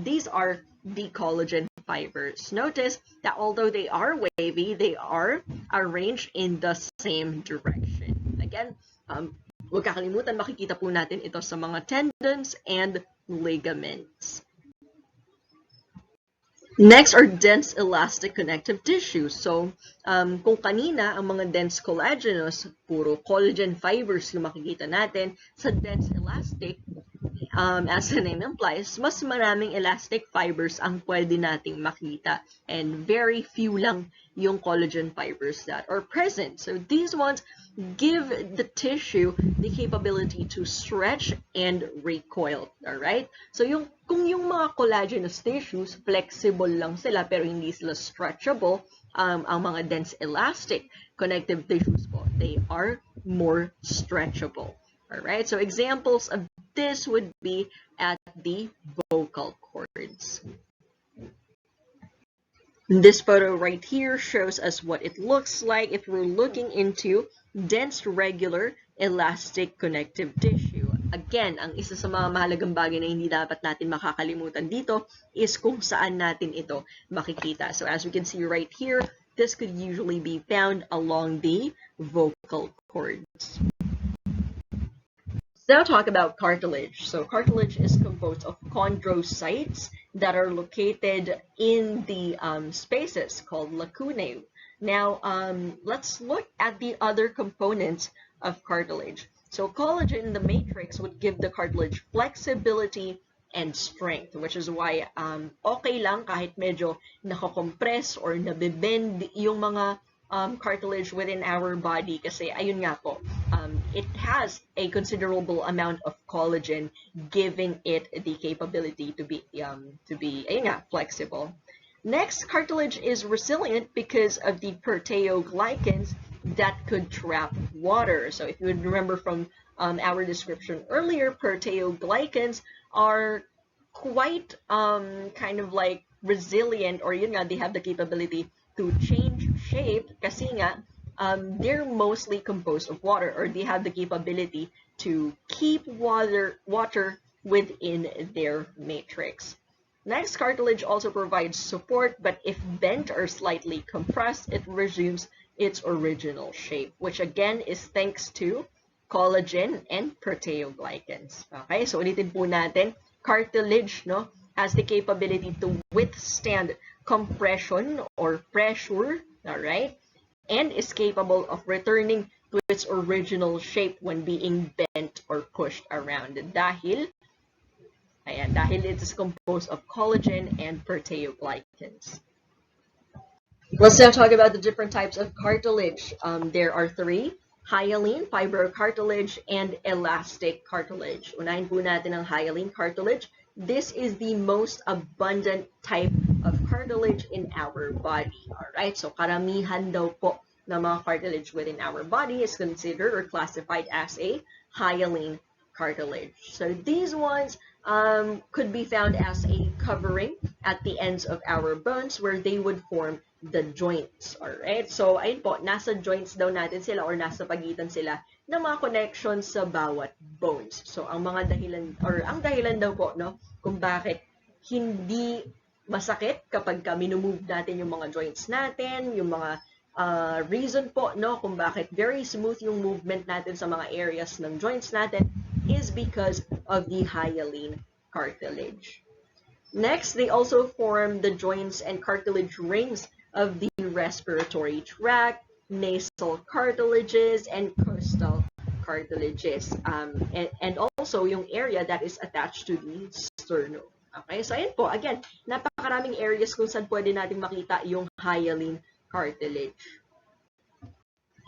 These are the collagen fibers. Notice that although they are wavy, they are arranged in the same direction. Again, huwag kakalimutan, makikita po natin ito sa mga tendons and ligaments. Next are dense elastic connective tissues. So, kung kanina ang mga dense collagenous, puro collagen fibers yung makikita natin, sa dense elastic, as the name implies, mas maraming elastic fibers ang pwede nating makita, and very few lang yung collagen fibers that are present. So these ones give the tissue the capability to stretch and recoil. Alright? So kung yung mga collagenous tissues, flexible lang sila pero hindi sila stretchable, ang mga dense elastic connective tissues po, they are more stretchable. Alright, so examples of this would be at the vocal cords. This photo right here shows us what it looks like if we're looking into dense, regular, elastic connective tissue. Again, ang isa sa mga mahalagang bagay na hindi dapat natin makakalimutan dito is kung saan natin ito makikita. So as we can see right here, this could usually be found along the vocal cords. Now talk about cartilage. So cartilage is composed of chondrocytes that are located in the spaces called lacunae. Now let's look at the other components of cartilage. So collagen in the matrix would give the cartilage flexibility and strength, which is why okay lang kahit medyo nakakompress or nabibend yung mga cartilage within our body kasi ayun nga po, it has a considerable amount of collagen, giving it the capability to be ayun nga, flexible. Next, cartilage is resilient because of the proteoglycans that could trap water. So if you would remember from our description earlier, proteoglycans are quite kind of like resilient, or yun nga, they have the capability to change shape kasi nga they're mostly composed of water, or they have the capability to keep water within their matrix. Next, cartilage also provides support, but if bent or slightly compressed, it resumes its original shape, which again is thanks to collagen and proteoglycans. Okay, so ulitin po natin, cartilage no, has the capability to withstand compression or pressure, all right, and is capable of returning to its original shape when being bent or pushed around. Dahil it is composed of collagen and proteoglycans. Let's now talk about the different types of cartilage. There are three: hyaline, fibrocartilage, and elastic cartilage. Unahin po natin ang hyaline cartilage. This is the most abundant type of cartilage in our body. Alright, so karamihan daw po ng mga cartilage within our body is considered or classified as a hyaline cartilage. So these ones could be found as a covering at the ends of our bones where they would form the joints. Alright? So, ayun po, nasa joints daw natin sila or nasa pagitan sila ng mga connections sa bawat bones. So, ang mga dahilan, or ang dahilan daw po, no, kung bakit hindi masakit kapag minumove natin yung mga joints natin, yung mga reason po, no, kung bakit very smooth yung movement natin sa mga areas ng joints natin is because of the hyaline cartilage. Next, they also form the joints and cartilage rings of the respiratory tract, nasal cartilages, and costal cartilages, and also yung area that is attached to the sternum. Okay, so ayan po, again, napakaraming areas kung saan pwede natin makita yung hyaline cartilage.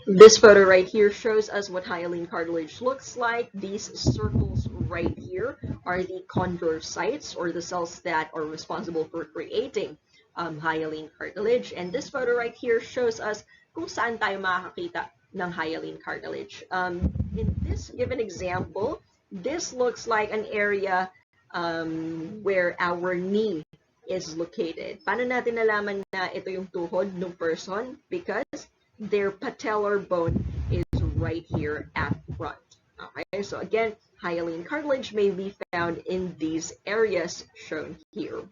This photo right here shows us what hyaline cartilage looks like. These circles right here are the chondrocytes, or the cells that are responsible for creating hyaline cartilage. And this photo right here shows us kung saan tayo makakakita ng hyaline cartilage. In this given example, this looks like an area where our knee is located. Paano natin nalaman na ito yung tuhod ng person? Because their patellar bone is right here at front. Okay, so again, hyaline cartilage may be found in these areas shown here.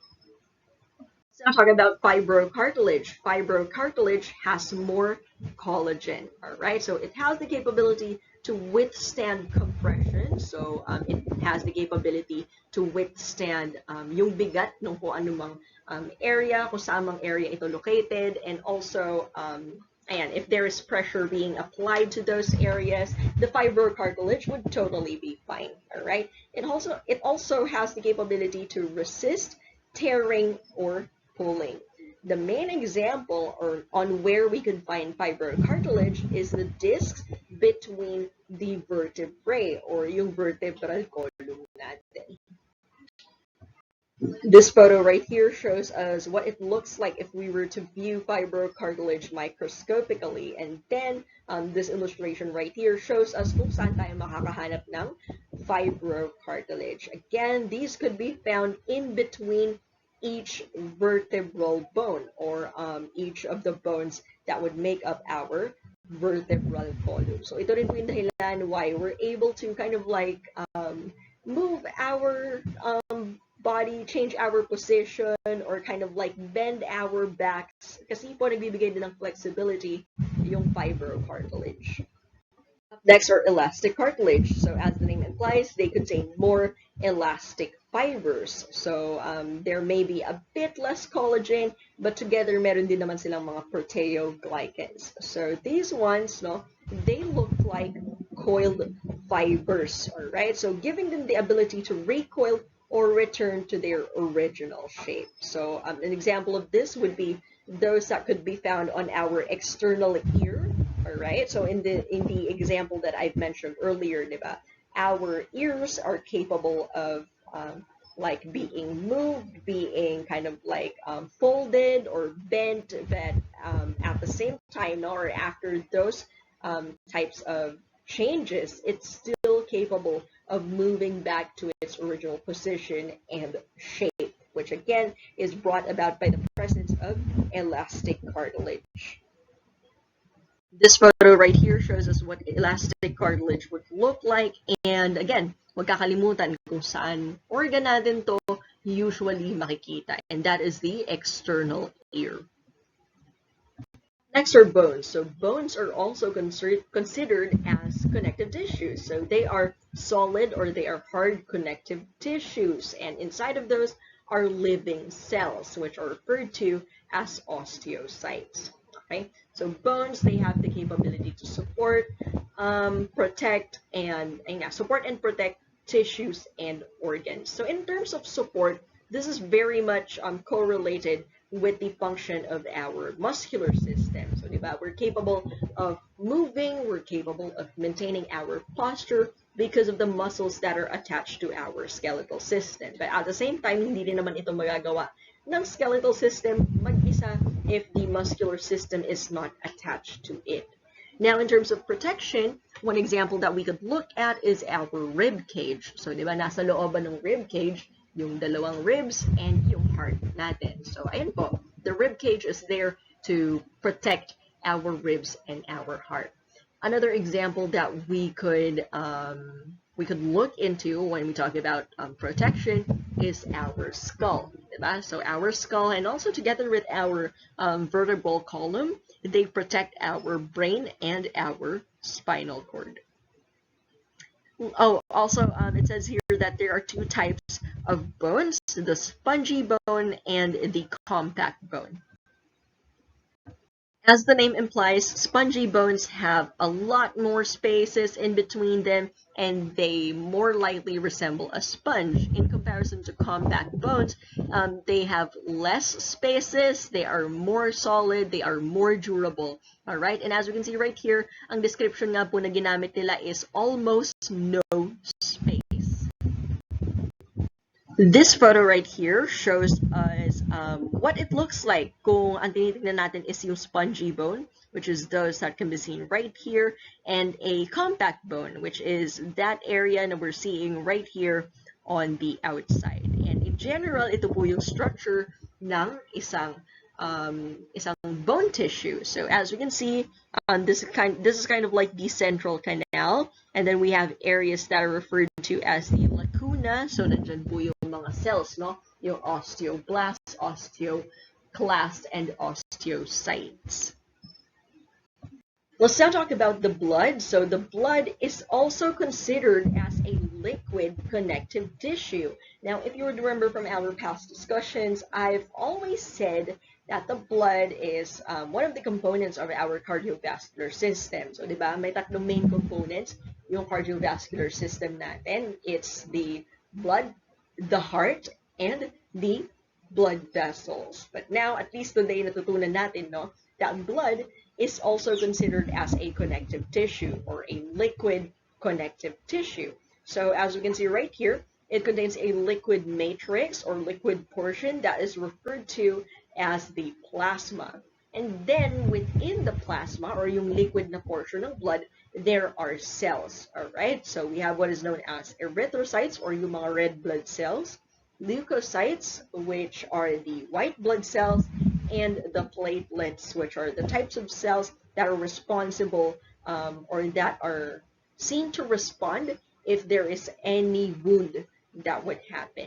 So now talk about fibrocartilage. Fibrocartilage has more collagen. All right, so it has the capability to withstand compression. So it has the capability to withstand yung bigat ng kung anumang area, kung saan mang area ito located, and also and if there is pressure being applied to those areas, the fibrocartilage would totally be fine. All right. It also has the capability to resist tearing or pulling. The main example on where we can find fibrocartilage is the discs between the vertebrae, or yung vertebral column natin. This photo right here shows us what it looks like if we were to view fibrocartilage microscopically. And then this illustration right here shows us kung saan tayo makakahanap ng fibrocartilage. Again, these could be found in between each vertebral bone, or each of the bones that would make up our vertebral column. So ito rin po yung dahilan why we're able to kind of like move our body, change our position, or kind of like bend our backs, kasi po nagbibigay din ng flexibility yung fibrocartilage. Next are elastic cartilage. So as the name implies, they contain more elastic fibers. So there may be a bit less collagen, but together meron din naman silang mga proteoglycans. So these ones, no, they look like coiled fibers, all right? So giving them the ability to recoil or return to their original shape. So an example of this would be those that could be found on our external ear. All right. So in the example that I've mentioned earlier, diba, our ears are capable of like being moved, being kind of like folded or bent, but at the same time, or after those types of changes, it's still capable of moving back to its original position and shape, which again is brought about by the presence of elastic cartilage. This photo right here shows us what elastic cartilage would look like. And again, huwag kakalimutan kung saan organ natin to usually makikita. And that is the external ear. Next are bones. So bones are also considered as connective tissues. So they are solid or they are hard connective tissues. And inside of those are living cells, which are referred to as osteocytes. Okay, so bones, they have the capability to support, protect, and support and protect tissues and organs. So in terms of support, this is very much correlated with the function of our muscular system. So, diba, we're capable of moving, we're capable of maintaining our posture because of the muscles that are attached to our skeletal system. But at the same time, hindi rin naman ito magagawa ng skeletal system mag-isa if the muscular system is not attached to it. Now, in terms of protection, one example that we could look at is our rib cage. So, di ba, nasa looban ng rib cage, yung dalawang ribs and yung heart natin. So, ayan po, the rib cage is there to protect our ribs and our heart. Another example that we could look into when we talk about protection is our skull. Diba? So our skull, and also together with our vertebral column, they protect our brain and our spinal cord. Oh, also it says here that there are two types of bones, the spongy bone and the compact bone. As the name implies, spongy bones have a lot more spaces in between them, and they more likely resemble a sponge. In comparison to compact bones, they have less spaces, they are more solid, they are more durable. Alright, and as we can see right here, ang description nga po na ginamit nila is almost no space. This photo right here shows us what it looks like kung ang tinitingnan natin is yung spongy bone, which is those that can be seen right here, and a compact bone, which is that area na we're seeing right here on the outside. And in general, ito po yung structure ng isang bone tissue. So as we can see, this is kind of like the central canal, and then we have areas that are referred to as the lacuna. So nandyan po yung mga cells, no? Yung osteoblasts, osteoclasts, and osteocytes. Let's now talk about the blood. So the blood is also considered as a liquid connective tissue. Now, if you would remember from our past discussions, I've always said that the blood is one of the components of our cardiovascular system. So, di ba, may tatlong main components yung cardiovascular system natin. It's the blood, the heart, and the blood vessels. But now, at least today, natutunan natin, no, that blood is also considered as a connective tissue or a liquid connective tissue. So as we can see right here, it contains a liquid matrix or liquid portion that is referred to as the plasma. And then within the plasma or yung liquid na portion of blood, there are cells. All right, so we have what is known as erythrocytes or yung mga red blood cells, leukocytes, which are the white blood cells, and the platelets, which are the types of cells that are responsible or that are seen to respond if there is any wound that would happen.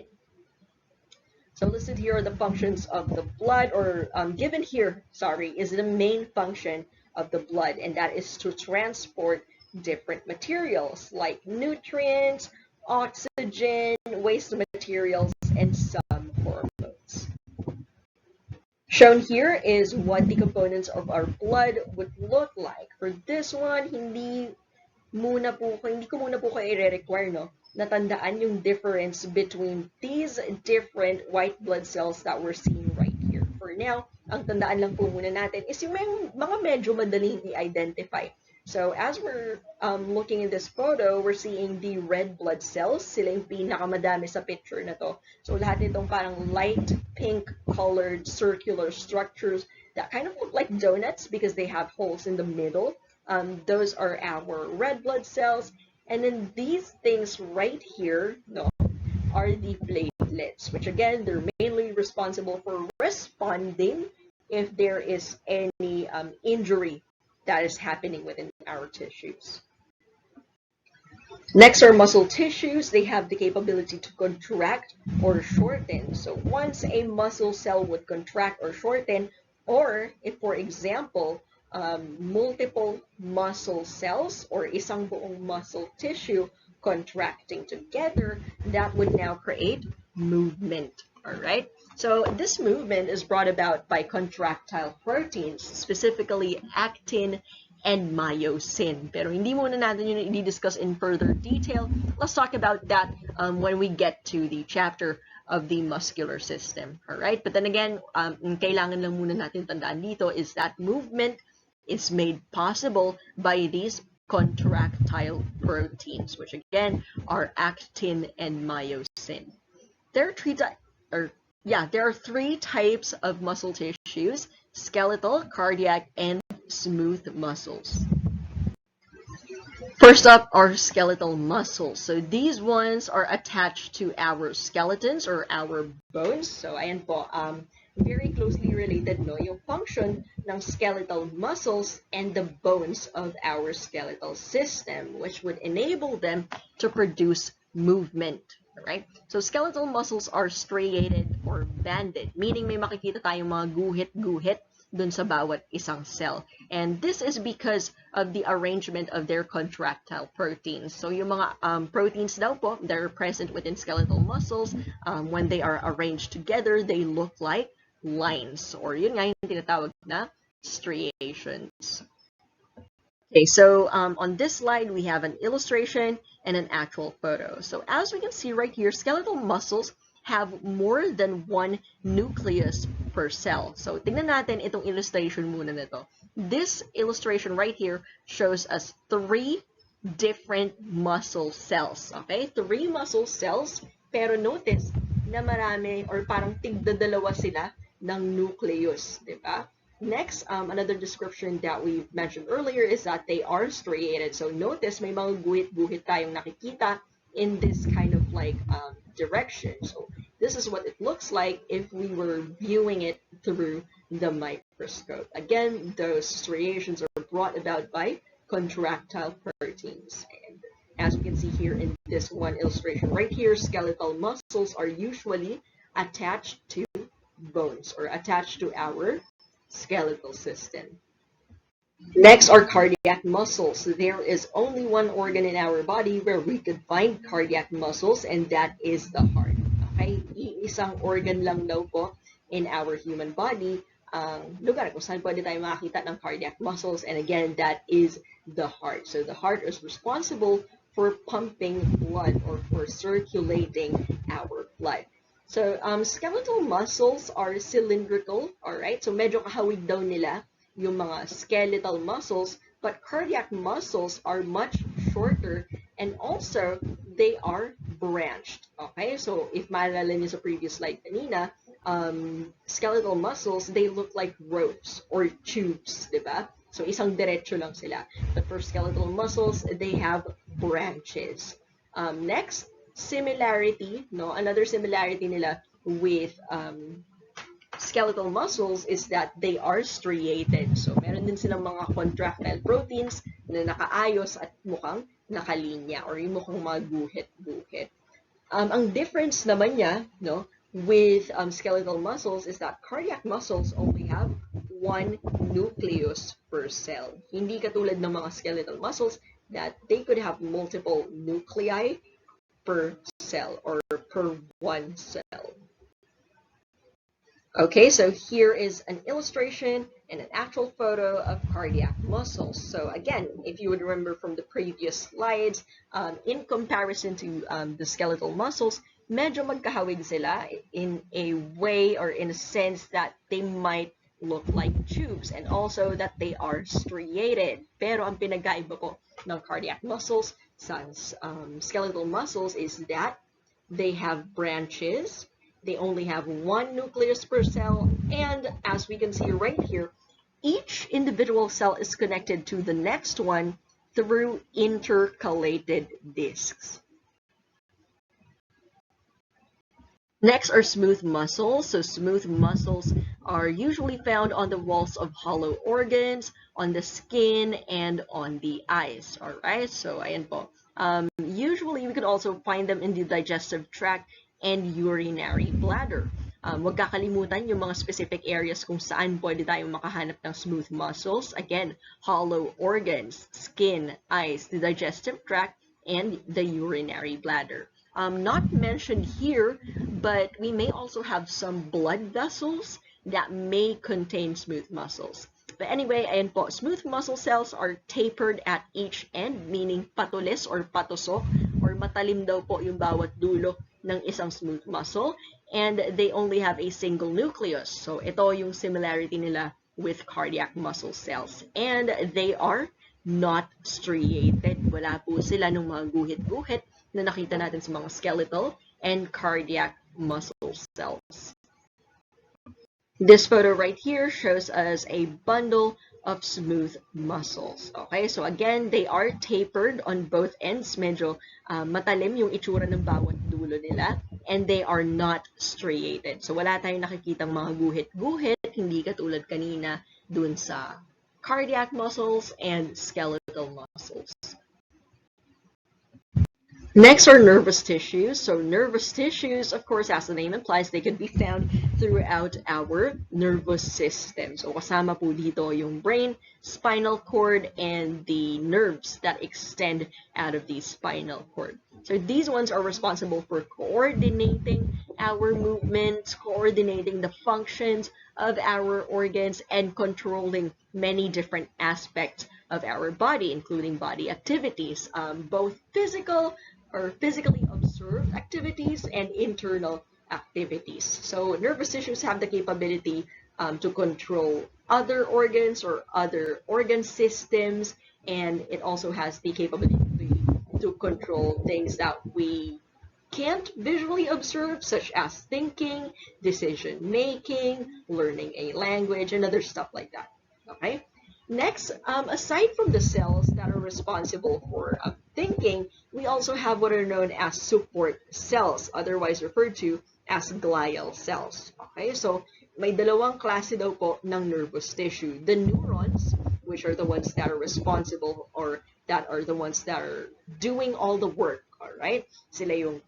So listed here are the functions of the blood, or given here, sorry, is the main function of the blood, and that is to transport different materials like nutrients, oxygen, waste materials, and some hormones. Shown here is what the components of our blood would look like. For this one, hindi ko muna po kayo i-require, no, natandaan yung difference between these different white blood cells that we're seeing right here. For now, ang tandaan lang po muna natin is yung mga medyo madaling i-identify. So as we're looking in this photo, we're seeing the red blood cells. Sila yung pinakamadami sa picture na to. So lahat itong parang light pink colored circular structures that kind of look like donuts because they have holes in the middle. Those are our red blood cells. And then these things right here, no, are the platelets, which again, they're mainly responsible for responding if there is any injury that is happening within our tissues. Next are muscle tissues. They have the capability to contract or shorten. So once a muscle cell would contract or shorten, or if, for example, multiple muscle cells or isang buong muscle tissue contracting together, that would now create movement. All right. So this movement is brought about by contractile proteins, specifically actin and myosin. Pero hindi muna natin yun i-discuss in further detail. Let's talk about that when we get to the chapter of the muscular system. All right. But then again, kailangan lang muna natin tandaan dito is that movement is made possible by these contractile proteins, which again are actin and myosin. There are three types of muscle tissues: skeletal, cardiac, and smooth muscles. First up are skeletal muscles. So these ones are attached to our skeletons or our bones. So ayan po, very closely related no yung function ng skeletal muscles and the bones of our skeletal system, which would enable them to produce movement. Right? So skeletal muscles are striated or banded, meaning may makikita tayong mga guhit-guhit dun sa bawat isang cell. And this is because of the arrangement of their contractile proteins. So yung mga proteins daw po, they're present within skeletal muscles. When they are arranged together, they look like lines, or yun nga yung tinatawag na striations. Okay, so on this slide, we have an illustration and an actual photo. So as we can see right here, skeletal muscles have more than one nucleus per cell. So tingnan natin itong illustration muna nito. This illustration right here shows us 3 different muscle cells. Okay, 3 muscle cells, pero notice na marami or parang tigdadalawa sila ng nucleus, di ba? Next, another description that we mentioned earlier is that they are striated. So notice may mga guhit-guhit tayong nakikita in this kind of like direction. So this is what it looks like if we were viewing it through the microscope. Again, those striations are brought about by contractile proteins. And as we can see here in this one illustration right here, skeletal muscles are usually attached to bones or attached to our skeletal system. Next are cardiac muscles. There is only one organ in our body where we could find cardiac muscles, and that is the heart. Okay? Iisang organ lang daw po in our human body ang lugar kung saan pwede tayo makakita ng cardiac muscles, and again, that is the heart. So the heart is responsible for pumping blood or for circulating our blood. So, skeletal muscles are cylindrical, alright? So, medyo kahawig daw nila yung mga skeletal muscles, but cardiac muscles are much shorter, and also, they are branched, okay? So, if maalala niyo sa previous slide kanina, skeletal muscles, they look like ropes or tubes, di ba? So, isang diretso lang sila. But for skeletal muscles, they have branches. Next, similarity, no? Another similarity nila with skeletal muscles is that they are striated. So, meron din silang mga contractile proteins na nakaayos at mukhang nakalinya or yung mukhang mga guhit-guhit. Ang difference naman niya, no, with skeletal muscles is that cardiac muscles only have one nucleus per cell. Hindi katulad ng mga skeletal muscles that they could have multiple nuclei per cell or per one cell. Okay, so here is an illustration and an actual photo of cardiac muscles. So again, if you would remember from the previous slides, in comparison to the skeletal muscles, medyo magkahawig sila in a way or in a sense that they might look like tubes, and also that they are striated. Pero ang pinagkaiba po ng cardiac muscles sa skeletal muscles is that they have branches, they only have one nucleus per cell, and as we can see right here, each individual cell is connected to the next one through intercalated discs. Next are smooth muscles. So smooth muscles are usually found on the walls of hollow organs, on the skin, and on the eyes. Alright, so ayan po. Usually we could also find them in the digestive tract and urinary bladder. Huwag kakalimutan yung mga specific areas kung saan pwede tayong makahanap ng smooth muscles. Again, hollow organs, skin, eyes, the digestive tract, and the urinary bladder. Not mentioned here, but we may also have some blood vessels that may contain smooth muscles. But anyway, ayan po, smooth muscle cells are tapered at each end, meaning patulis or patusok, or matalim daw po yung bawat dulo ng isang smooth muscle, and they only have a single nucleus. So ito yung similarity nila with cardiac muscle cells, and they are not striated. Wala po sila ng mga guhit-guhit na nakita natin sa mga skeletal and cardiac muscle cells. This photo right here shows us a bundle of smooth muscles. Okay, so again, they are tapered on both ends. Medyo matalim yung itsura ng bawat dulo nila, and they are not striated. So wala tayong nakikitang mga guhit-guhit, hindi katulad kanina dun sa cardiac muscles and skeletal muscles. Next are nervous tissues. So nervous tissues, of course, as the name implies, they can be found throughout our nervous system. So kasama po dito yung brain, spinal cord, and the nerves that extend out of the spinal cord. So these ones are responsible for coordinating our movements, coordinating the functions of our organs, and controlling many different aspects of our body, including body activities, both physical or physically observed activities and internal activities. So nervous tissues have the capability to control other organs or other organ systems, and it also has the capability to control things that we can't visually observe, such as thinking, decision making, learning a language, and other stuff like that. Okay. Next, aside from the cells that are responsible for thinking, we also have what are known as support cells, otherwise referred to as glial cells. Okay, so may dalawang klase daw po ng nervous tissue. The neurons, which are the ones that are responsible or that are the ones that are doing all the work, alright? Sila yung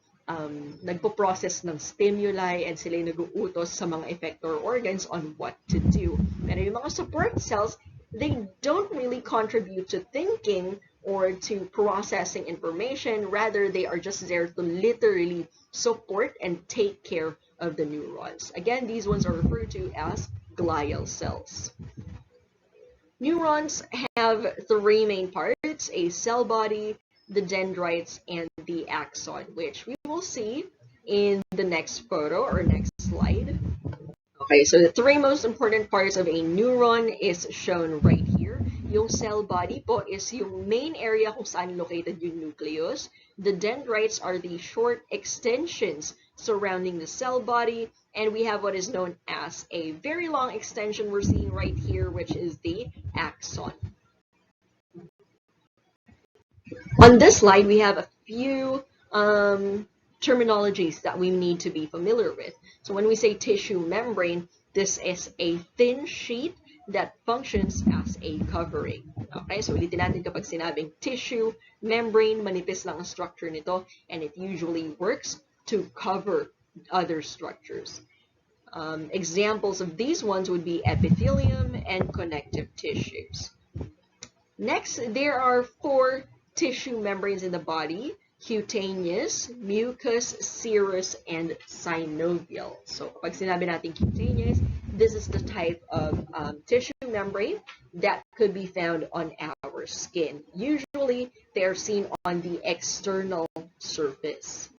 nagpo-process ng stimuli, and sila yung nag-uutos sa mga effector organs on what to do. Pero yung mga support cells, they don't really contribute to thinking or to processing information. Rather, they are just there to literally support and take care of the neurons. Again, these ones are referred to as glial cells. Neurons have three main parts: a cell body, the dendrites, and the axon, which we will see in the next photo or next slide. Okay, so the three most important parts of a neuron is shown right here. Yung cell body po is yung main area kung saan located yung nucleus. The dendrites are the short extensions surrounding the cell body, and we have what is known as a very long extension we're seeing right here, which is the axon. On this slide, we have a few terminologies that we need to be familiar with. So when we say tissue membrane, this is a thin sheet that functions as a covering. Okay, so ulitin natin kapag sinabing tissue membrane, manipis lang ang structure nito, and it usually works to cover other structures. Examples of these ones would be epithelium and connective tissues. Next, there are four tissue membranes in the body: cutaneous, mucous, serous, and synovial. So pag sinabi natin cutaneous, this is the type of tissue membrane that could be found on our skin. Usually, they're seen on the external surface.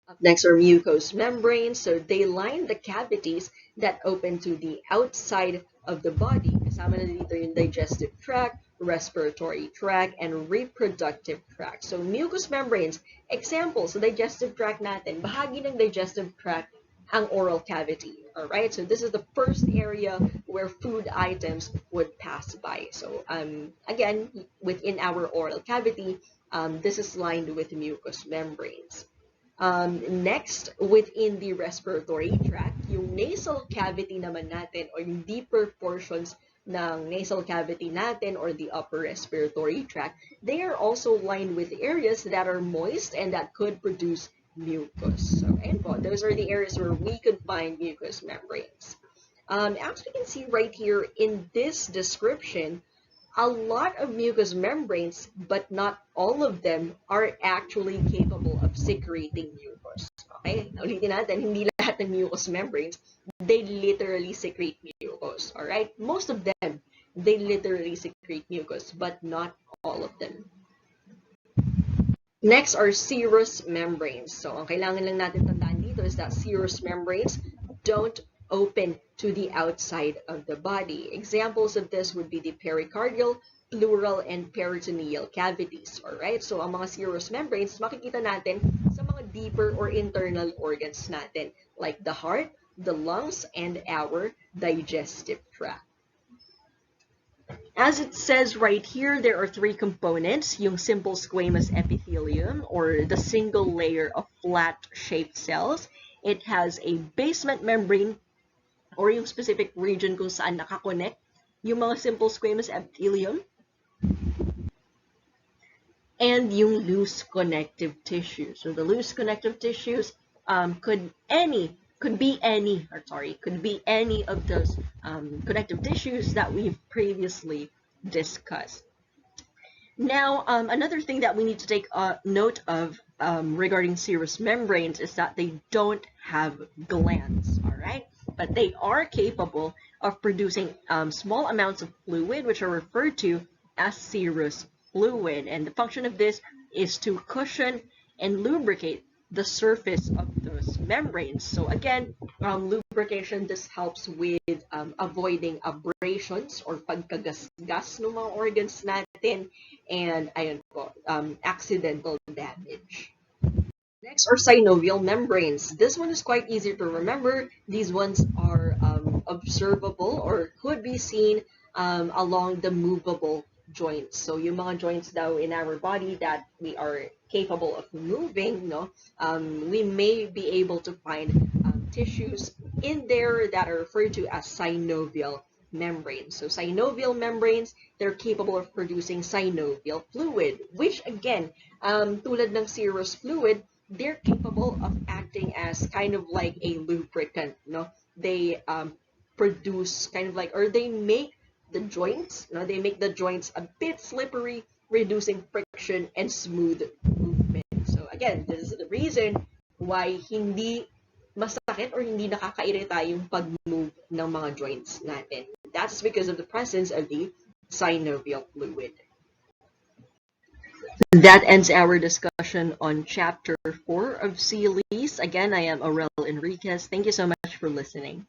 Up next are mucous membranes. So they line the cavities that open to the outside of the body. Kasama na dito yung digestive tract, respiratory tract, and reproductive tract. So mucous membranes, examples sa digestive tract natin, bahagi ng digestive tract ang oral cavity. Alright, so this is the first area where food items would pass by. So again, within our oral cavity, this is lined with mucous membranes. Next, within the respiratory tract, yung nasal cavity naman natin or yung deeper portions ng nasal cavity natin or the upper respiratory tract, they are also lined with areas that are moist and that could produce mucus. So, and those are the areas where we could find mucous membranes. As we can see right here in this description, a lot of mucous membranes, but not all of them, are actually capable of secreting mucus. Okay? Ulitin natin, hindi lahat ng mucous membranes, they literally secrete mucus. Alright? Most of them, they literally secrete mucus, but not all of them. Next are serous membranes. So, ang kailangan lang natin tandaan dito is that serous membranes don't open to the outside of the body. Examples of this would be the pericardial, pleural, and peritoneal cavities. Alright? So, ang mga serous membranes, makikita natin sa mga deeper or internal organs natin, like the heart, the lungs, and our digestive tract. As it says right here, there are three components, yung simple squamous epithelium, or the single layer of flat-shaped cells. It has a basement membrane, or yung specific region kung saan nakakonect yung mga simple squamous epithelium, and yung loose connective tissue. So the loose connective tissues could be any of those connective tissues that we've previously discussed. Now, another thing that we need to take note of regarding serous membranes is that they don't have glands, all right? But they are capable of producing small amounts of fluid, which are referred to as serous fluid. And the function of this is to cushion and lubricate the surface of those membranes. So again, lubrication, this helps with avoiding abrasions or pagkagasgas ng mga organs natin, and ayun po, accidental damage. Next are synovial membranes. This one is quite easy to remember. These ones are observable or could be seen along the movable joints. So yung mga joints daw in our body that we are capable of moving, no, we may be able to find tissues in there that are referred to as synovial membranes. So synovial membranes, they're capable of producing synovial fluid, which again, tulad ng serous fluid, they're capable of acting as kind of like a lubricant, no? They produce kind of like, or they make the joints, no? They make the joints a bit slippery, reducing friction and smooth movement. So again, this is the reason why hindi masakit or hindi nakakairita yung pag-move ng mga joints natin. That's because of the presence of the synovial fluid. That ends our discussion on Chapter 4 of Seeley's. Again, I am Aurel Enriquez. Thank you so much for listening.